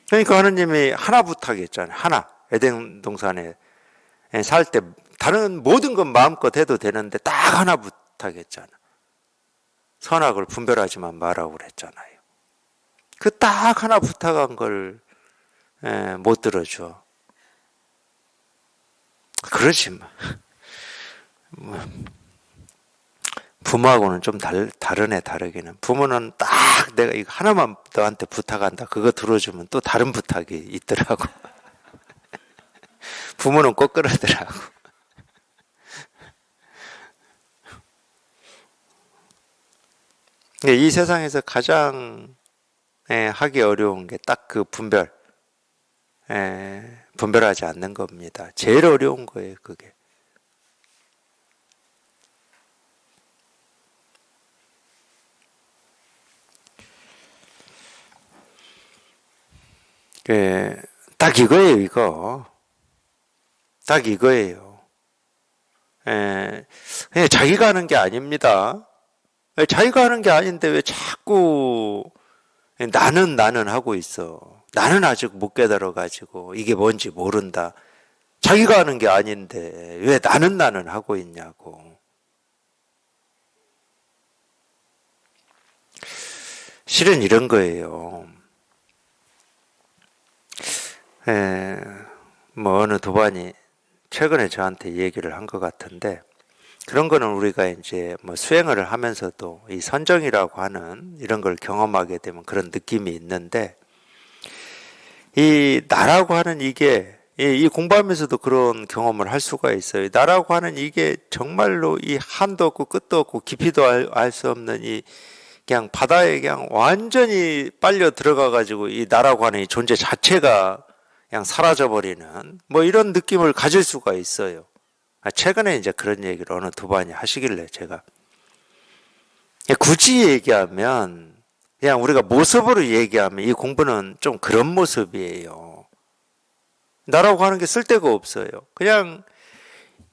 그러니까 하느님이 하나 부탁했잖아요. 하나. 에덴 동산에 살 때 다른 모든 건 마음껏 해도 되는데 딱 하나 부탁했잖아. 선악을 분별하지만 말라고 그랬잖아요. 그 딱 하나 부탁한 걸 못 들어줘. 그렇지 부모하고는 좀 다르네, 다르기는. 부모는 딱 내가 이거 하나만 너한테 부탁한다. 그거 들어주면 또 다른 부탁이 있더라고. 부모는 꼭 그러더라고. 이 세상에서 가장 하기 어려운 게 딱 그 분별하지 않는 겁니다. 제일 어려운 거예요, 그게. 딱 이거예요, 이거. 딱 이거예요. 자기가 하는 게 아닙니다. 자기가 하는 게 아닌데 왜 자꾸 나는 하고 있어. 나는 아직 못 깨달아가지고 이게 뭔지 모른다. 자기가 하는 게 아닌데 왜 나는 하고 있냐고. 실은 이런 거예요. 어느 도반이 최근에 저한테 얘기를 한 것 같은데, 그런 거는 우리가 이제 수행을 하면서도 이 선정이라고 하는 이런 걸 경험하게 되면 그런 느낌이 있는데, 이 나라고 하는 이게 이 공부하면서도 그런 경험을 할 수가 있어요. 나라고 하는 이게 정말로 이 한도 없고 끝도 없고 깊이도 알 수 없는 이 그냥 바다에 그냥 완전히 빨려 들어가 가지고 이 나라고 하는 이 존재 자체가 그냥 사라져버리는 이런 느낌을 가질 수가 있어요. 최근에 이제 그런 얘기를 어느 도반이 하시길래 제가 굳이 얘기하면 그냥 우리가 모습으로 얘기하면 이 공부는 좀 그런 모습이에요. 나라고 하는 게 쓸데가 없어요. 그냥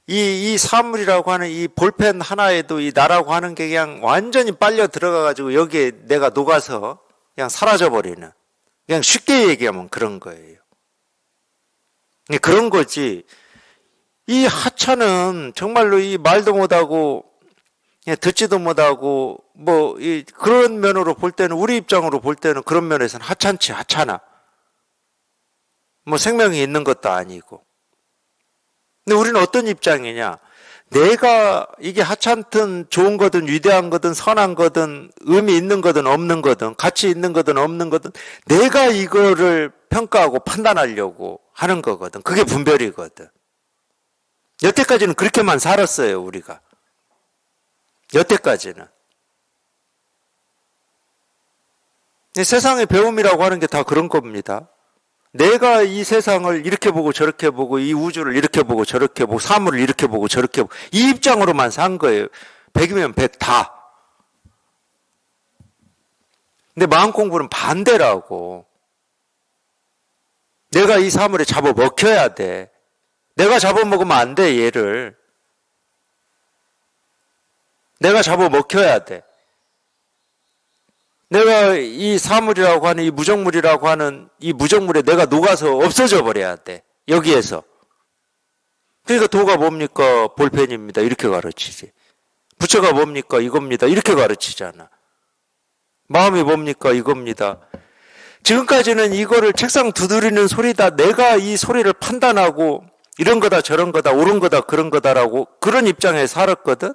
이 사물이라고 하는 이 볼펜 하나에도 이 나라고 하는 게 그냥 완전히 빨려 들어가가지고 여기에 내가 녹아서 그냥 사라져버리는, 그냥 쉽게 얘기하면 그런 거예요. 그런 거지. 이 하찮은 정말로 이 말도 못하고 듣지도 못하고 뭐 그런 면으로 볼 때는, 우리 입장으로 볼 때는 그런 면에서는 하찮지, 하찮아. 뭐 생명이 있는 것도 아니고. 근데 우리는 어떤 입장이냐? 내가 이게 하찮든 좋은 거든 위대한 거든 선한 거든 의미 있는 거든 없는 거든 가치 있는 거든 없는 거든 내가 이거를 평가하고 판단하려고 하는 거거든. 그게 분별이거든. 여태까지는 그렇게만 살았어요, 우리가. 여태까지는. 세상의 배움이라고 하는 게 다 그런 겁니다. 내가 이 세상을 이렇게 보고 저렇게 보고 이 우주를 이렇게 보고 저렇게 보고 사물을 이렇게 보고 저렇게 보고 이 입장으로만 산 거예요. 100이면 100 다. 근데 마음 공부는 반대라고. 내가 이 사물에 잡아먹혀야 돼. 내가 잡아먹으면 안 돼, 얘를. 내가 잡아먹혀야 돼. 내가 이 사물이라고 하는 이 무정물이라고 하는 이 무정물에 내가 녹아서 없어져 버려야 돼. 여기에서. 그러니까 도가 뭡니까? 볼펜입니다. 이렇게 가르치지. 부처가 뭡니까? 이겁니다. 이렇게 가르치잖아. 마음이 뭡니까? 이겁니다. 지금까지는 이거를 책상 두드리는 소리다. 내가 이 소리를 판단하고 이런 거다 저런 거다 옳은 거다 그런 거다라고 그런 입장에 살았거든.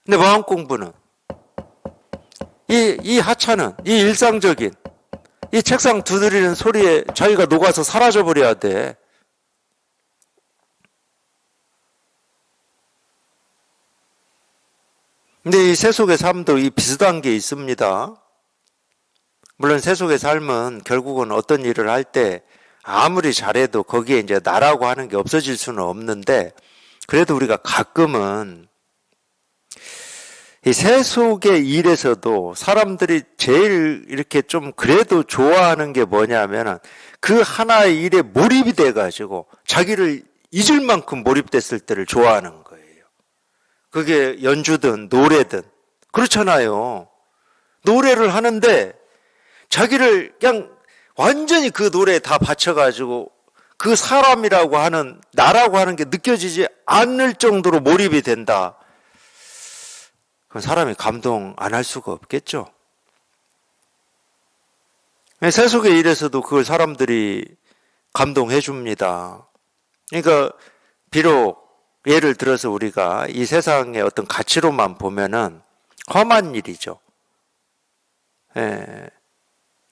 근데 마음 공부는 이 하찮은 이 일상적인 이 책상 두드리는 소리에 자기가 녹아서 사라져 버려야 돼. 근데 이 세속의 삶도 이 비슷한 게 있습니다. 물론 세속의 삶은 결국은 어떤 일을 할 때 아무리 잘해도 거기에 이제 나라고 하는 게 없어질 수는 없는데, 그래도 우리가 가끔은 이 세속의 일에서도 사람들이 제일 이렇게 좀 그래도 좋아하는 게 뭐냐면은 그 하나의 일에 몰입이 돼가지고 자기를 잊을 만큼 몰입됐을 때를 좋아하는 거예요. 그게 연주든 노래든 그렇잖아요. 노래를 하는데 자기를 그냥 완전히 그 노래에 다 바쳐가지고 그 사람이라고 하는 나라고 하는 게 느껴지지 않을 정도로 몰입이 된다. 그럼 사람이 감동 안 할 수가 없겠죠. 세속의 일에서도 그걸 사람들이 감동해 줍니다. 그러니까 비록 예를 들어서 우리가 이 세상의 어떤 가치로만 보면은 험한 일이죠.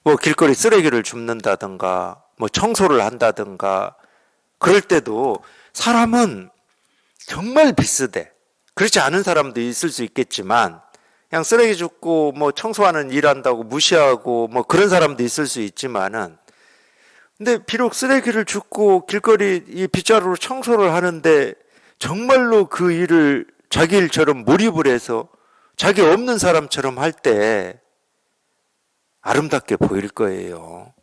뭐 길거리 쓰레기를 줍는다든가 뭐 청소를 한다든가 그럴 때도 사람은 정말 비슷해. 그렇지 않은 사람도 있을 수 있겠지만 그냥 쓰레기 줍고 뭐 청소하는 일 한다고 무시하고 뭐 그런 사람도 있을 수 있지만은, 근데 비록 쓰레기를 줍고 길거리 이 빗자루로 청소를 하는데 정말로 그 일을 자기 일처럼 몰입을 해서 자기 없는 사람처럼 할 때 아름답게 보일 거예요.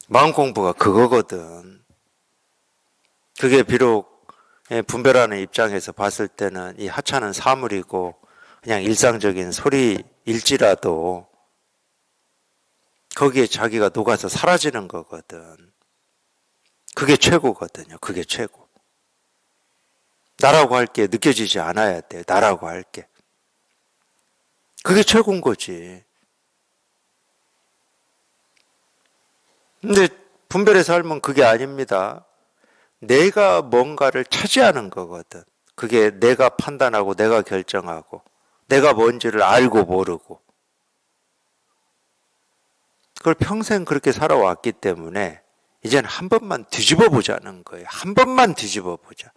마음 공부가 그거거든. 그게 비록 분별하는 입장에서 봤을 때는 이 하찮은 사물이고 그냥 일상적인 소리일지라도 거기에 자기가 녹아서 사라지는 거거든. 그게 최고거든요. 그게 최고. 나라고 할 게 느껴지지 않아야 돼. 나라고 할 게. 그게 최고인 거지. 근데 분별의 삶은 그게 아닙니다. 내가 뭔가를 차지하는 거거든. 그게 내가 판단하고 내가 결정하고 내가 뭔지를 알고 모르고 그걸 평생 그렇게 살아왔기 때문에 이제는 한 번만 뒤집어 보자는 거예요. 한 번만 뒤집어 보자.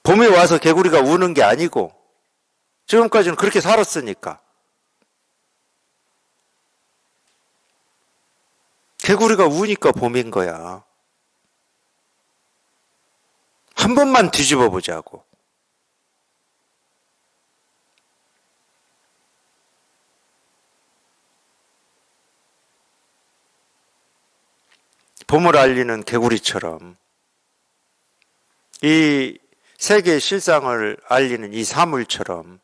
봄에 와서 개구리가 우는 게 아니고 지금까지는 그렇게 살았으니까. 개구리가 우니까 봄인 거야. 한 번만 뒤집어 보자고. 봄을 알리는 개구리처럼 이 세계의 실상을 알리는 이 사물처럼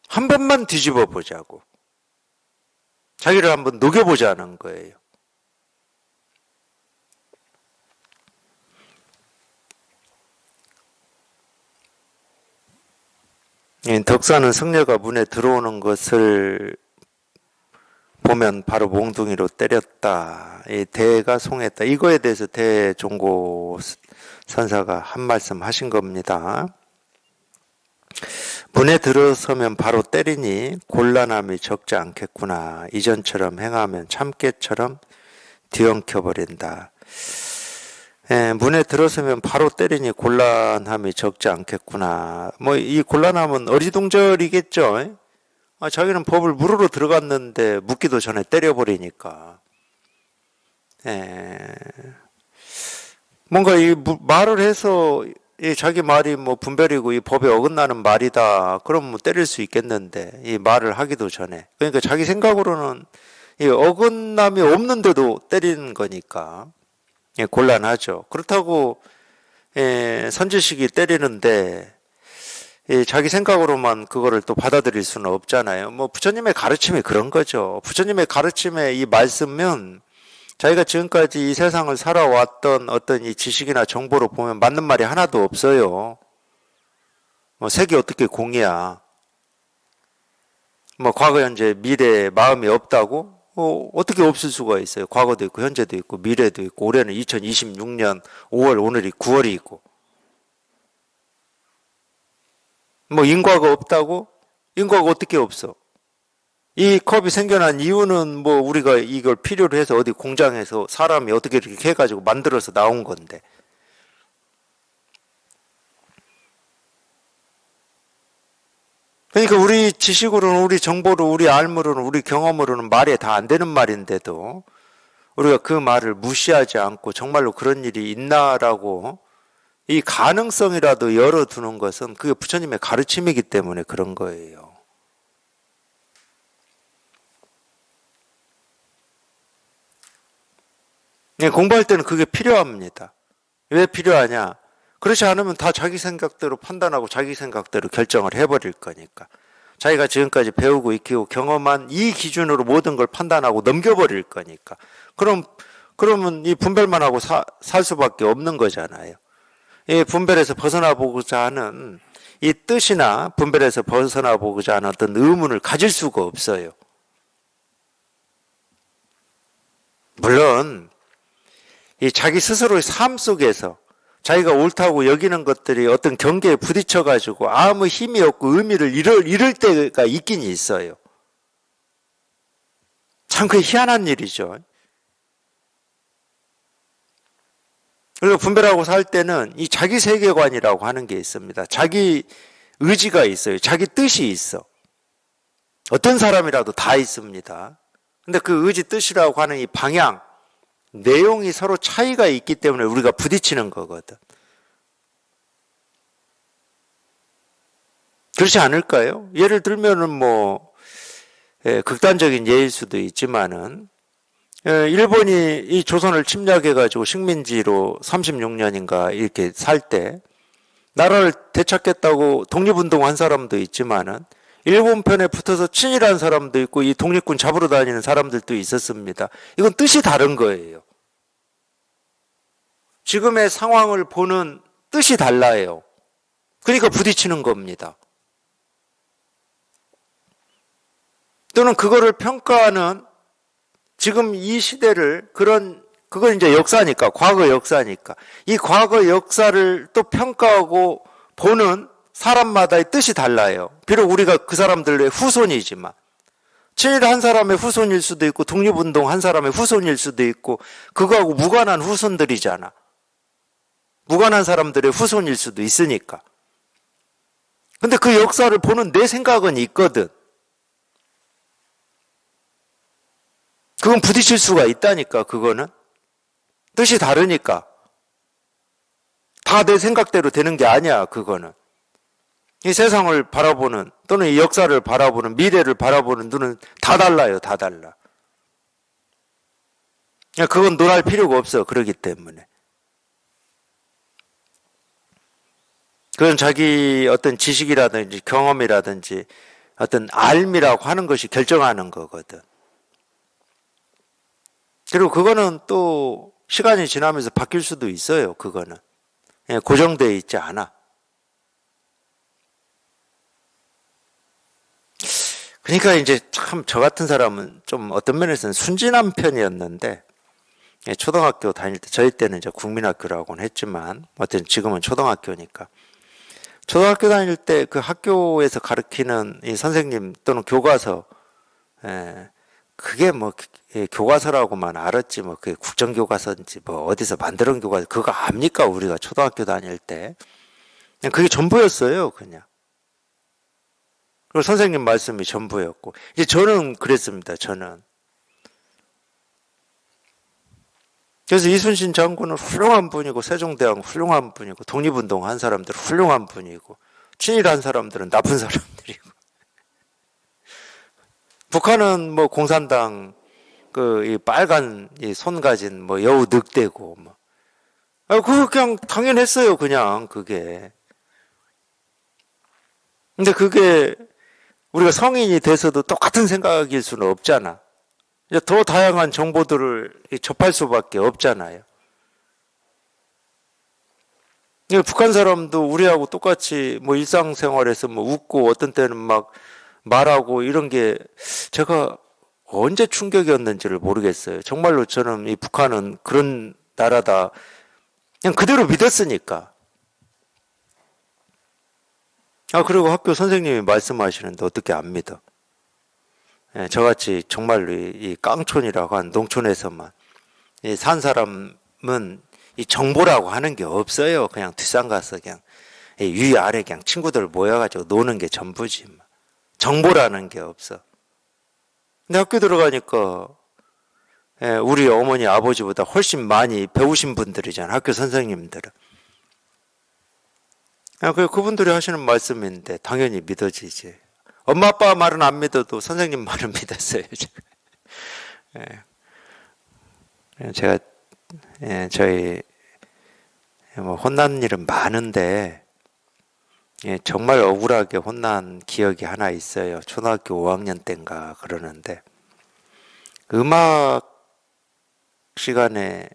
한 번만 뒤집어 보자고 자기를 한번 녹여보자는 거예요. 덕사는 승려가 문에 들어오는 것을 보면 바로 몽둥이로 때렸다. 대가 송했다. 이거에 대해서 대종고 선사가 한 말씀 하신 겁니다. 문에 들어서면 바로 때리니 곤란함이 적지 않겠구나. 이전처럼 행하면 참깨처럼 뒤엉켜버린다. 문에 들어서면 바로 때리니 곤란함이 적지 않겠구나. 이 곤란함은 어리둥절이겠죠. 자기는 법을 물으러 들어갔는데 묻기도 전에 때려버리니까. 뭔가 이 말을 해서 이 자기 말이 분별이고 이 법에 어긋나는 말이다. 그럼 때릴 수 있겠는데 이 말을 하기도 전에. 그러니까 자기 생각으로는 이 어긋남이 없는데도 때리는 거니까 곤란하죠. 그렇다고 선지식이 때리는데 자기 생각으로만 그거를 또 받아들일 수는 없잖아요. 부처님의 가르침이 그런 거죠. 부처님의 가르침의 이 말씀은 자기가 지금까지 이 세상을 살아왔던 어떤 이 지식이나 정보로 보면 맞는 말이 하나도 없어요. 색이 어떻게 공이야. 과거, 현재, 미래 마음이 없다고? 어떻게 없을 수가 있어요. 과거도 있고 현재도 있고 미래도 있고 올해는 2026년 5월 오늘이 9월이고 인과가 없다고? 인과가 어떻게 없어? 이 컵이 생겨난 이유는 우리가 이걸 필요로 해서 어디 공장에서 사람이 어떻게 이렇게 해가지고 만들어서 나온 건데. 그러니까 우리 지식으로는, 우리 정보로, 우리 알므로는, 우리 경험으로는 말이 다 안 되는 말인데도 우리가 그 말을 무시하지 않고 정말로 그런 일이 있나라고 이 가능성이라도 열어두는 것은 그게 부처님의 가르침이기 때문에 그런 거예요. 공부할 때는 그게 필요합니다. 왜 필요하냐? 그렇지 않으면 다 자기 생각대로 판단하고 자기 생각대로 결정을 해버릴 거니까. 자기가 지금까지 배우고 익히고 경험한 이 기준으로 모든 걸 판단하고 넘겨버릴 거니까. 그러면 이 분별만 하고 살 수밖에 없는 거잖아요. 이 분별에서 벗어나 보고자 하는 이 뜻이나 분별에서 벗어나 보고자 하는 어떤 의문을 가질 수가 없어요. 물론 이 자기 스스로의 삶 속에서 자기가 옳다고 여기는 것들이 어떤 경계에 부딪혀가지고 아무 힘이 없고 의미를 잃을 때가 있긴 있어요. 참 그게 희한한 일이죠. 그리고 분별하고 살 때는 이 자기 세계관이라고 하는 게 있습니다. 자기 의지가 있어요. 자기 뜻이 있어. 어떤 사람이라도 다 있습니다. 근데 그 의지 뜻이라고 하는 이 방향, 내용이 서로 차이가 있기 때문에 우리가 부딪히는 거거든. 그렇지 않을까요? 예를 들면은 극단적인 예일 수도 있지만은 일본이 이 조선을 침략해가지고 식민지로 36년인가 이렇게 살 때 나라를 되찾겠다고 독립운동한 사람도 있지만은 일본 편에 붙어서 친일한 사람도 있고 이 독립군 잡으러 다니는 사람들도 있었습니다. 이건 뜻이 다른 거예요. 지금의 상황을 보는 뜻이 달라요. 그러니까 부딪히는 겁니다. 또는 그거를 평가하는 지금 이 시대를 그건 이제 역사니까, 과거 역사니까. 이 과거 역사를 또 평가하고 보는 사람마다의 뜻이 달라요. 비록 우리가 그 사람들의 후손이지만. 친일한 사람의 후손일 수도 있고, 독립운동 한 사람의 후손일 수도 있고, 그거하고 무관한 후손들이잖아. 무관한 사람들의 후손일 수도 있으니까. 근데 그 역사를 보는 내 생각은 있거든. 그건 부딪힐 수가 있다니까, 그거는. 뜻이 다르니까. 다 내 생각대로 되는 게 아니야, 그거는. 이 세상을 바라보는, 또는 이 역사를 바라보는, 미래를 바라보는 눈은 다 달라요, 다 달라. 그건 논할 필요가 없어. 그러기 때문에. 그건 자기 어떤 지식이라든지 경험이라든지 어떤 알미라고 하는 것이 결정하는 거거든. 그리고 그거는 또 시간이 지나면서 바뀔 수도 있어요. 그거는. 고정되어 있지 않아. 그러니까 이제 참 저 같은 사람은 좀 어떤 면에서는 순진한 편이었는데, 초등학교 다닐 때, 저희 때는 이제 국민학교라고는 했지만, 어쨌든 지금은 초등학교니까. 초등학교 다닐 때 그 학교에서 가르치는 이 선생님 또는 교과서, 그게 뭐 교과서라고만 알았지 뭐 그게 국정교과서인지 뭐 어디서 만들어 온 교과서 그거 압니까? 우리가 초등학교 다닐 때 그냥 그게 전부였어요. 그냥. 그리고 선생님 말씀이 전부였고 이제 저는 그랬습니다. 저는 그래서 이순신 장군은 훌륭한 분이고 세종대왕 훌륭한 분이고 독립운동 한 사람들 훌륭한 분이고 친일한 사람들은 나쁜 사람들이고 북한은 뭐 공산당 그 이 빨간 이 손 가진 뭐 여우 늑대고 뭐 그거 그냥 당연했어요. 그냥 그게. 근데 그게 우리가 성인이 돼서도 똑같은 생각일 수는 없잖아. 이제 더 다양한 정보들을 접할 수밖에 없잖아요. 북한 사람도 우리하고 똑같이 뭐 일상생활에서 뭐 웃고 어떤 때는 막 말하고 이런 게 제가 언제 충격이었는지를 모르겠어요. 정말로 저는 이 북한은 그런 나라다. 그냥 그대로 믿었으니까. 그리고 학교 선생님이 말씀하시는데 어떻게 안 믿어? 저같이 정말로 이 깡촌이라고 한 농촌에서만 산 사람은 이 정보라고 하는 게 없어요. 그냥 뒷산 가서 그냥 위아래 그냥 친구들 모여가지고 노는 게 전부지. 정보라는 게 없어. 근데 학교 들어가니까 우리 어머니 아버지보다 훨씬 많이 배우신 분들이잖아. 학교 선생님들은. 그분들이 하시는 말씀인데 당연히 믿어지지. 엄마 아빠 말은 안 믿어도 선생님 말은 믿었어요. 제가 저희 뭐 혼난 일은 많은데 정말 억울하게 혼난 기억이 하나 있어요. 초등학교 5학년 때인가 그러는데 음악 시간에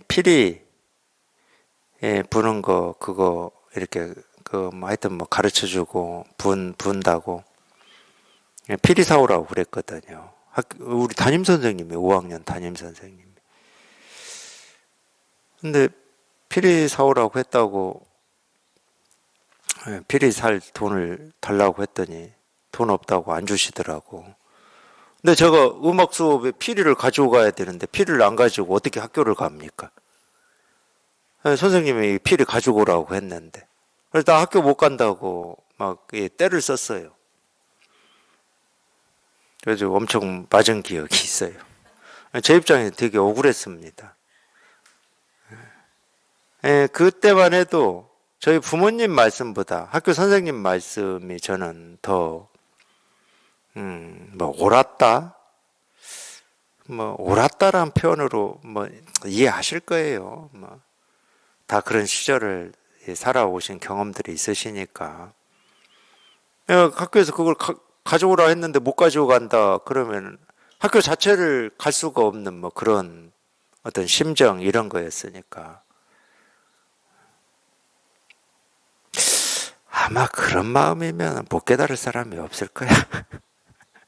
피리 부는 거 그거 이렇게 그 뭐 하여튼 뭐 가르쳐 주고 분다고 피리 사오라고 그랬거든요. 우리 담임 선생님이 5학년 담임 선생님이. 근데 피리 사오라고 했다고 피리 살 돈을 달라고 했더니 돈 없다고 안 주시더라고. 근데 제가 음악 수업에 피리를 가지고 가야 되는데 피리를 안 가지고 어떻게 학교를 갑니까? 선생님이 피리 가지고 오라고 했는데 그래서 나 학교 못 간다고 막 떼를 썼어요. 그래서 엄청 맞은 기억이 있어요. 제 입장에 되게 억울했습니다. 그때만 해도 저희 부모님 말씀보다 학교 선생님 말씀이 저는 더, 뭐, 옳았다? 뭐, 옳았다라는 표현으로 뭐, 이해하실 거예요. 뭐, 다 그런 시절을 살아오신 경험들이 있으시니까. 학교에서 그걸 가져오라 했는데 못 가지고 간다. 그러면 학교 자체를 갈 수가 없는 뭐 그런 어떤 심정 이런 거였으니까. 아마 그런 마음이면 못 깨달을 사람이 없을 거야.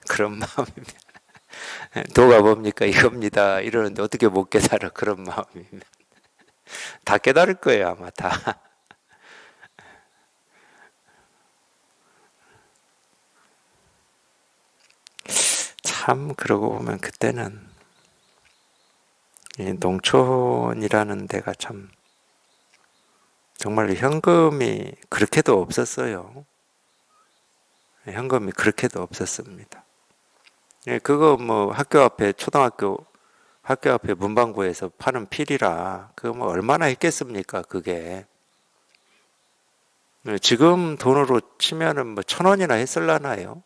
그런 마음이면. 도가 뭡니까? 이겁니다. 이러는데 어떻게 못 깨달아? 그런 마음이면. 다 깨달을 거예요, 아마 다. 참, 그러고 보면 그때는 이 농촌이라는 데가 참 정말로 현금이 그렇게도 없었어요. 현금이 그렇게도 없었습니다. 그거 뭐 학교 앞에 초등학교 학교 앞에 문방구에서 파는 필이라 그거 뭐 얼마나 했겠습니까? 그게 지금 돈으로 치면은 뭐 1,000원이나 했을라나요?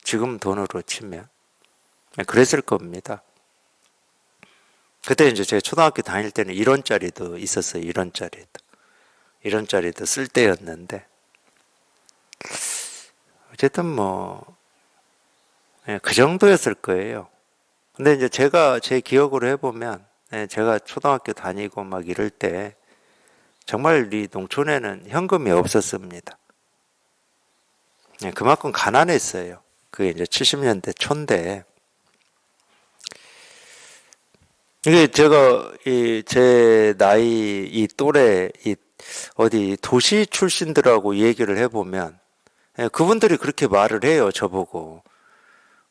지금 돈으로 치면 그랬을 겁니다. 그때 이제 제가 초등학교 다닐 때는 1원짜리도 있었어요. 1원짜리도 쓸 때였는데 어쨌든 뭐 그 정도였을 거예요. 근데 이제 제가 제 기억으로 해보면 제가 초등학교 다니고 막 이럴 때 정말 이 농촌에는 현금이 없었습니다. 그만큼 가난했어요. 그게 이제 70년대 초인데 이게 제가 제 나이 이 또래 어디 도시 출신들하고 얘기를 해보면 그분들이 그렇게 말을 해요. 저보고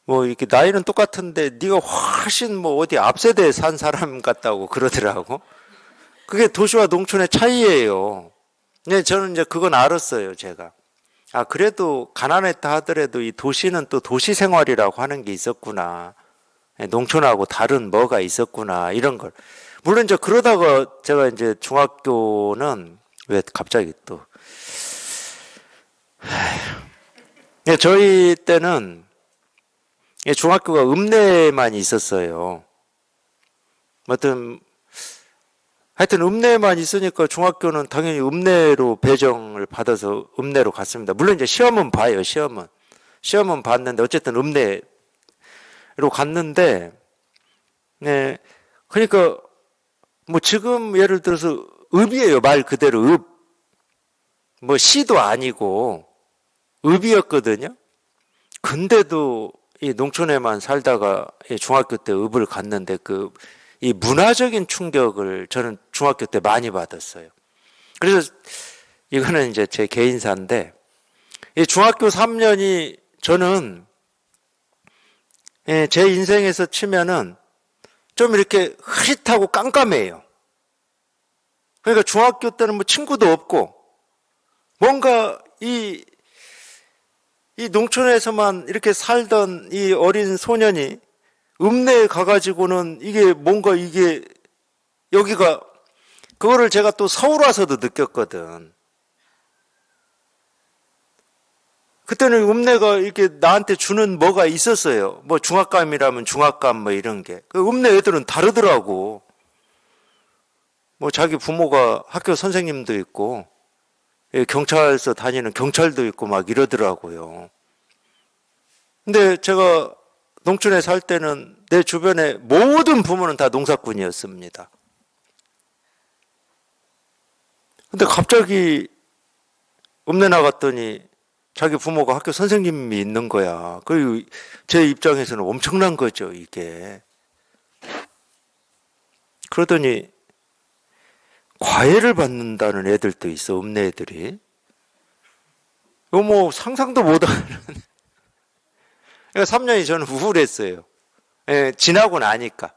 뭐 이렇게 나이는 똑같은데 네가 훨씬 뭐 어디 앞세대에 산 사람 같다고 그러더라고. 그게 도시와 농촌의 차이예요. 네, 저는 이제 그건 알았어요. 제가. 아, 그래도 가난했다 하더라도 이 도시는 또 도시 생활이라고 하는 게 있었구나. 농촌하고 다른 뭐가 있었구나. 이런 걸. 물론 이제 그러다가 제가 이제 중학교는 왜 갑자기 또. 네, 저희 때는 중학교가 읍내만 있었어요. 하여튼 읍내만 있으니까 중학교는 당연히 읍내로 배정을 받아서 읍내로 갔습니다. 물론 이제 시험은 봐요, 시험은 봤는데 어쨌든 읍내로 갔는데, 네. 그러니까 뭐 지금 예를 들어서 읍이에요, 말 그대로 읍. 뭐 시도 아니고 읍이었거든요. 근데도 이 농촌에만 살다가 중학교 때 읍을 갔는데 이 문화적인 충격을 저는 중학교 때 많이 받았어요. 그래서 이거는 이제 제 개인사인데 이 중학교 3년이 저는 제 인생에서 치면은 좀 이렇게 흐릿하고 깜깜해요. 그러니까 중학교 때는 뭐 친구도 없고 뭔가 이 농촌에서만 이렇게 살던 이 어린 소년이 읍내에 가가지고는 이게 뭔가 이게 여기가 그거를 제가 또 서울 와서도 느꼈거든. 그때는 읍내가 이렇게 나한테 주는 뭐가 있었어요. 뭐 중압감이라면 중압감 뭐 이런 게. 그 읍내 애들은 다르더라고. 뭐 자기 부모가 학교 선생님도 있고 경찰서 다니는 경찰도 있고 막 이러더라고요. 근데 제가 농촌에 살 때는 내 주변에 모든 부모는 다 농사꾼이었습니다. 근데 갑자기 읍내 나갔더니 자기 부모가 학교 선생님이 있는 거야. 그리고 제 입장에서는 엄청난 거죠, 이게. 그러더니 과외를 받는다는 애들도 있어, 읍내 애들이. 이거 뭐 상상도 못하는. 그러니까 3년이 저는 우울했어요. 지나고 나니까.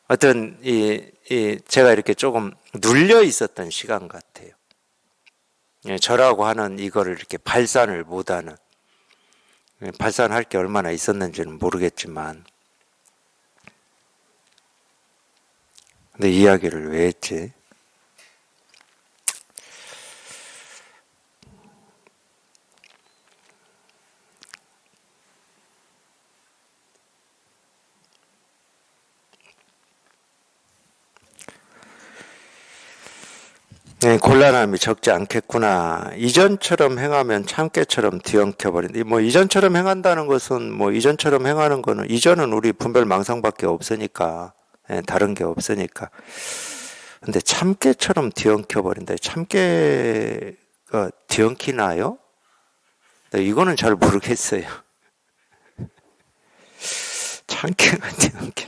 어떤 제가 이렇게 조금 눌려 있었던 시간 같아요. 저라고 하는 이거를 이렇게 발산을 못하는. 발산할 게 얼마나 있었는지는 모르겠지만. 근데 이야기를 왜 했지? 곤란함이 적지 않겠구나. 이전처럼 행하면 참깨처럼 뒤엉켜버린다. 뭐 이전처럼 행한다는 것은 뭐 이전처럼 행하는 거는 이전은 우리 분별망상밖에 없으니까 다른 게 없으니까. 근데 참깨처럼 뒤엉켜버린다. 참깨가 뒤엉키나요? 이거는 잘 모르겠어요. 참깨가 뒤엉키.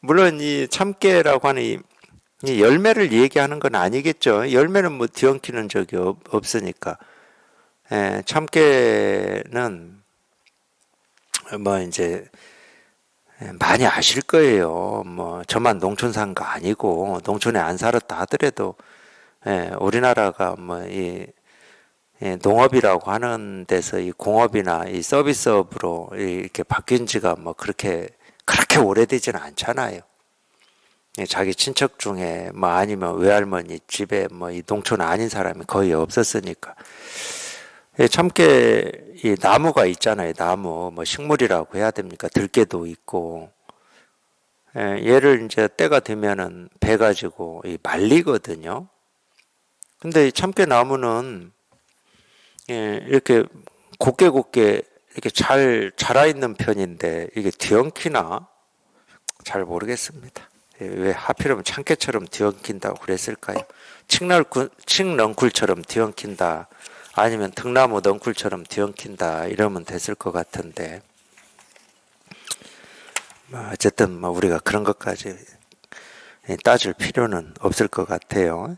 물론 이 참깨라고 하는 이 열매를 얘기하는 건 아니겠죠. 열매는 뭐 뒤엉키는 적이 없으니까. 참깨는 뭐 이제 많이 아실 거예요. 뭐 저만 농촌 산 거 아니고 농촌에 안 살았다 하더라도 우리나라가 뭐 이 농업이라고 하는 데서 이 공업이나 이 서비스업으로 이렇게 바뀐 지가 뭐 그렇게 오래되지는 않잖아요. 자기 친척 중에 뭐 아니면 외할머니 집에 뭐 이 농촌 아닌 사람이 거의 없었으니까. 참깨 이 나무가 있잖아요. 나무 뭐 식물이라고 해야 됩니까? 들깨도 있고 얘를 이제 때가 되면은 배 가지고 말리거든요. 근데 이 참깨 나무는 이렇게 곱게 곱게 이렇게 잘 자라 있는 편인데 이게 뒤엉키나 잘 모르겠습니다. 왜 하필이면 참깨처럼 뒤엉킨다고 그랬을까요? 칡넝쿨처럼 뒤엉킨다. 아니면 등나무 넝쿨처럼 뒤엉킨다. 이러면 됐을 것 같은데. 어쨌든 우리가 그런 것까지 따질 필요는 없을 것 같아요.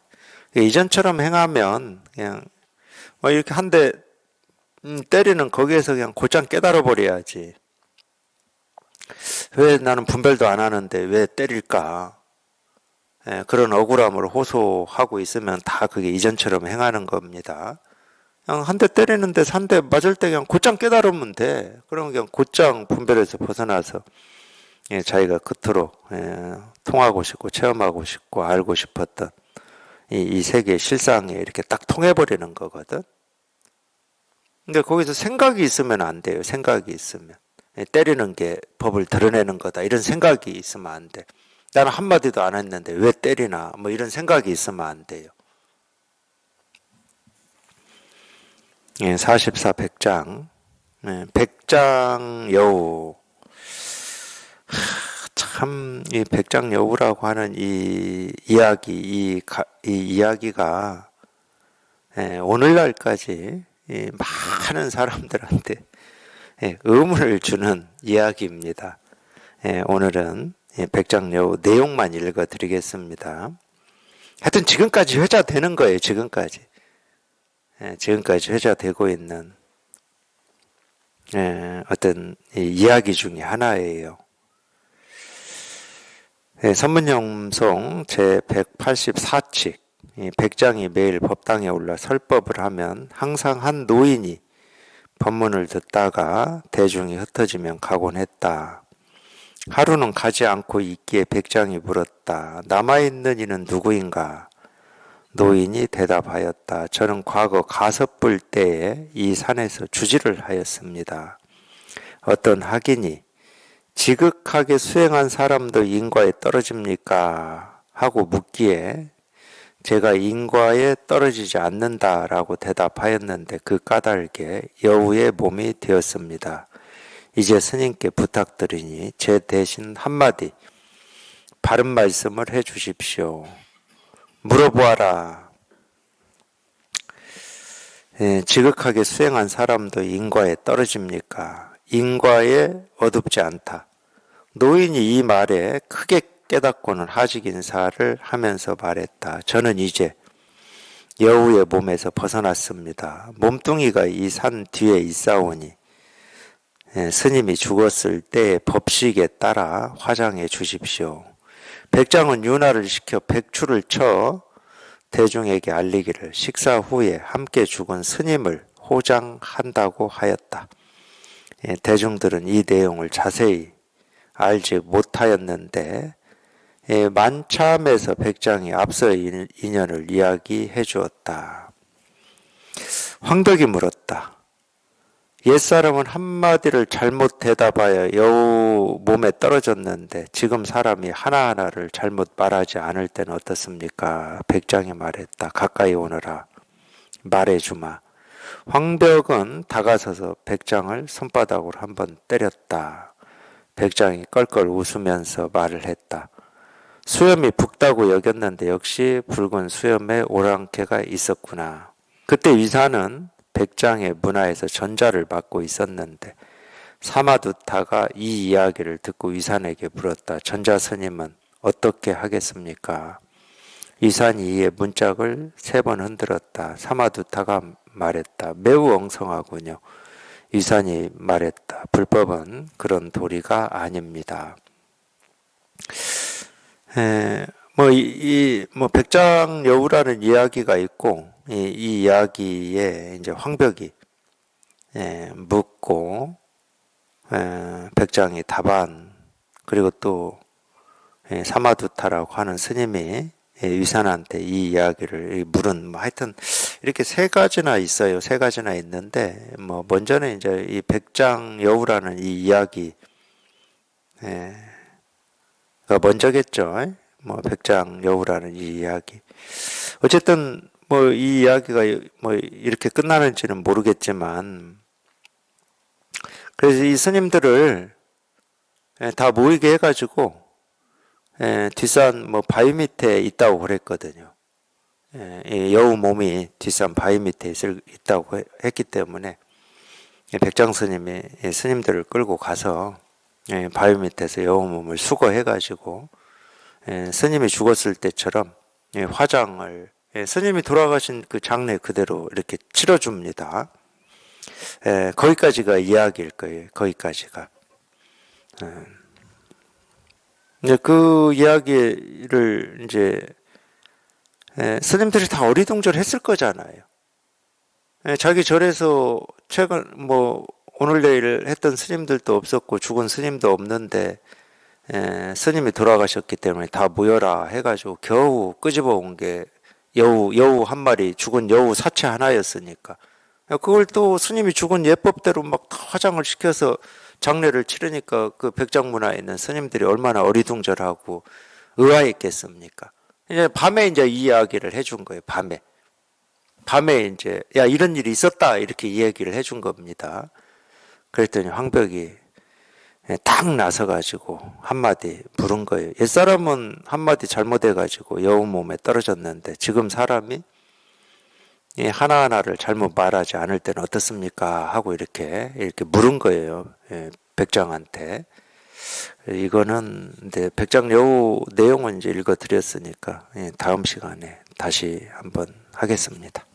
이전처럼 행하면 그냥 이렇게 한 대 때리는 거기에서 그냥 곧장 깨달아 버려야지. 왜 나는 분별도 안 하는데 왜 때릴까? 그런 억울함을 호소하고 있으면 다 그게 이전처럼 행하는 겁니다. 그냥 한 대 때리는데 한 대 맞을 때 그냥 곧장 깨달으면 돼. 그러면 그냥 곧장 분별에서 벗어나서 자기가 그토록 통하고 싶고 체험하고 싶고 알고 싶었던 이 세계의 실상에 이렇게 딱 통해버리는 거거든. 근데 거기서 생각이 있으면 안 돼요. 생각이 있으면. 때리는 게 법을 드러내는 거다. 이런 생각이 있으면 안 돼. 나는 한마디도 안 했는데 왜 때리나. 이런 생각이 있으면 안 돼요. 44 백장. 백장여우. 참, 이 백장여우라고 하는 이 이야기, 이 이야기가 오늘날까지 많은 사람들한테 의문을 주는 이야기입니다. 오늘은 백장여우 내용만 읽어드리겠습니다. 하여튼 지금까지 회자되는 거예요. 지금까지 회자되고 있는 어떤 이야기 중에 하나예요. 선문영송 제184칙 백장이 매일 법당에 올라 설법을 하면 항상 한 노인이 법문을 듣다가 대중이 흩어지면 가곤 했다. 하루는 가지 않고 있기에 백장이 물었다. 남아있는 이는 누구인가? 노인이 대답하였다. 저는 과거 가섭불 때에 이 산에서 주지를 하였습니다. 어떤 학인이 지극하게 수행한 사람도 인과에 떨어집니까? 하고 묻기에 제가 인과에 떨어지지 않는다라고 대답하였는데 그 까닭에 여우의 몸이 되었습니다. 이제 스님께 부탁드리니 제 대신 한마디 바른 말씀을 해 주십시오. 물어보아라. 지극하게 수행한 사람도 인과에 떨어집니까? 인과에 어둡지 않다. 노인이 이 말에 크게 깨닫고는 하직 인사를 하면서 말했다. 저는 이제 여우의 몸에서 벗어났습니다. 몸뚱이가 이 산 뒤에 있사오니 스님이 죽었을 때의 법식에 따라 화장해 주십시오. 백장은 윤화를 시켜 백추를 쳐 대중에게 알리기를 식사 후에 함께 죽은 스님을 호장한다고 하였다. 대중들은 이 내용을 자세히 알지 못하였는데 만참에서 백장이 앞서 인연을 이야기해 주었다. 황덕이 물었다. 옛사람은 한마디를 잘못 대답하여 여우 몸에 떨어졌는데 지금 사람이 하나하나를 잘못 말하지 않을 때는 어떻습니까? 백장이 말했다. 가까이 오너라. 말해주마. 황벽은 다가서서 백장을 손바닥으로 한번 때렸다. 백장이 껄껄 웃으면서 말을 했다. 수염이 붉다고 여겼는데 역시 붉은 수염에 오랑캐가 있었구나. 그때 위사는 백장의 문화에서 전자를 맡고 있었는데 사마두타가 이 이야기를 듣고 위산에게 물었다. 전자 스님은 어떻게 하겠습니까? 위산이 이에 문짝을 3번 흔들었다. 사마두타가 말했다. 매우 엉성하군요. 위산이 말했다. 불법은 그런 도리가 아닙니다. 백장여우라는 이야기가 있고, 이 이야기에 이제 황벽이 묻고, 백장이 답안, 그리고 또 사마두타라고 하는 스님이 위산한테 이 이야기를 물은 뭐 하여튼 이렇게 세 가지나 있어요. 세 가지나 있는데 뭐 먼저는 이제 이 백장 여우라는 이 이야기 가 먼저겠죠. 뭐 백장 여우라는 이 이야기. 어쨌든 뭐 이 이야기가 뭐 이렇게 끝나는지는 모르겠지만 그래서 이 스님들을 다 모이게 해가지고 뒷산 뭐 바위 밑에 있다고 그랬거든요. 이 여우 몸이 뒷산 바위 밑에 있다고 했기 때문에 백장 스님이 스님들을 끌고 가서 바위 밑에서 여우 몸을 수거해가지고 스님이 죽었을 때처럼 화장을 스님이 돌아가신 그 장례 그대로 이렇게 치러줍니다. 거기까지가 이야기일 거예요. 거기까지가. 근데 그 이야기를 이제 스님들이 다 어리둥절했을 거잖아요. 자기 절에서 최근 뭐 오늘 내일 했던 스님들도 없었고 죽은 스님도 없는데 스님이 돌아가셨기 때문에 다 모여라 해가지고 겨우 끄집어 온 게 여우 한 마리, 죽은 여우 사체 하나였으니까 그걸 또 스님이 죽은 예법대로 막 다 화장을 시켜서 장례를 치르니까 그 백장문화에 있는 스님들이 얼마나 어리둥절하고 의아했겠습니까? 이제 밤에 이제 이 이야기를 해준 거예요. 밤에 이제 야 이런 일이 있었다 이렇게 이야기를 해준 겁니다. 그랬더니 황벽이 딱 나서가지고 한마디 부른 거예요. 옛사람은 한마디 잘못해가지고 여우 몸에 떨어졌는데 지금 사람이 하나하나를 잘못 말하지 않을 때는 어떻습니까? 하고 이렇게 물은 거예요. 백장한테. 이거는 이제 백장 여우 내용은 이제 읽어드렸으니까 다음 시간에 다시 한번 하겠습니다.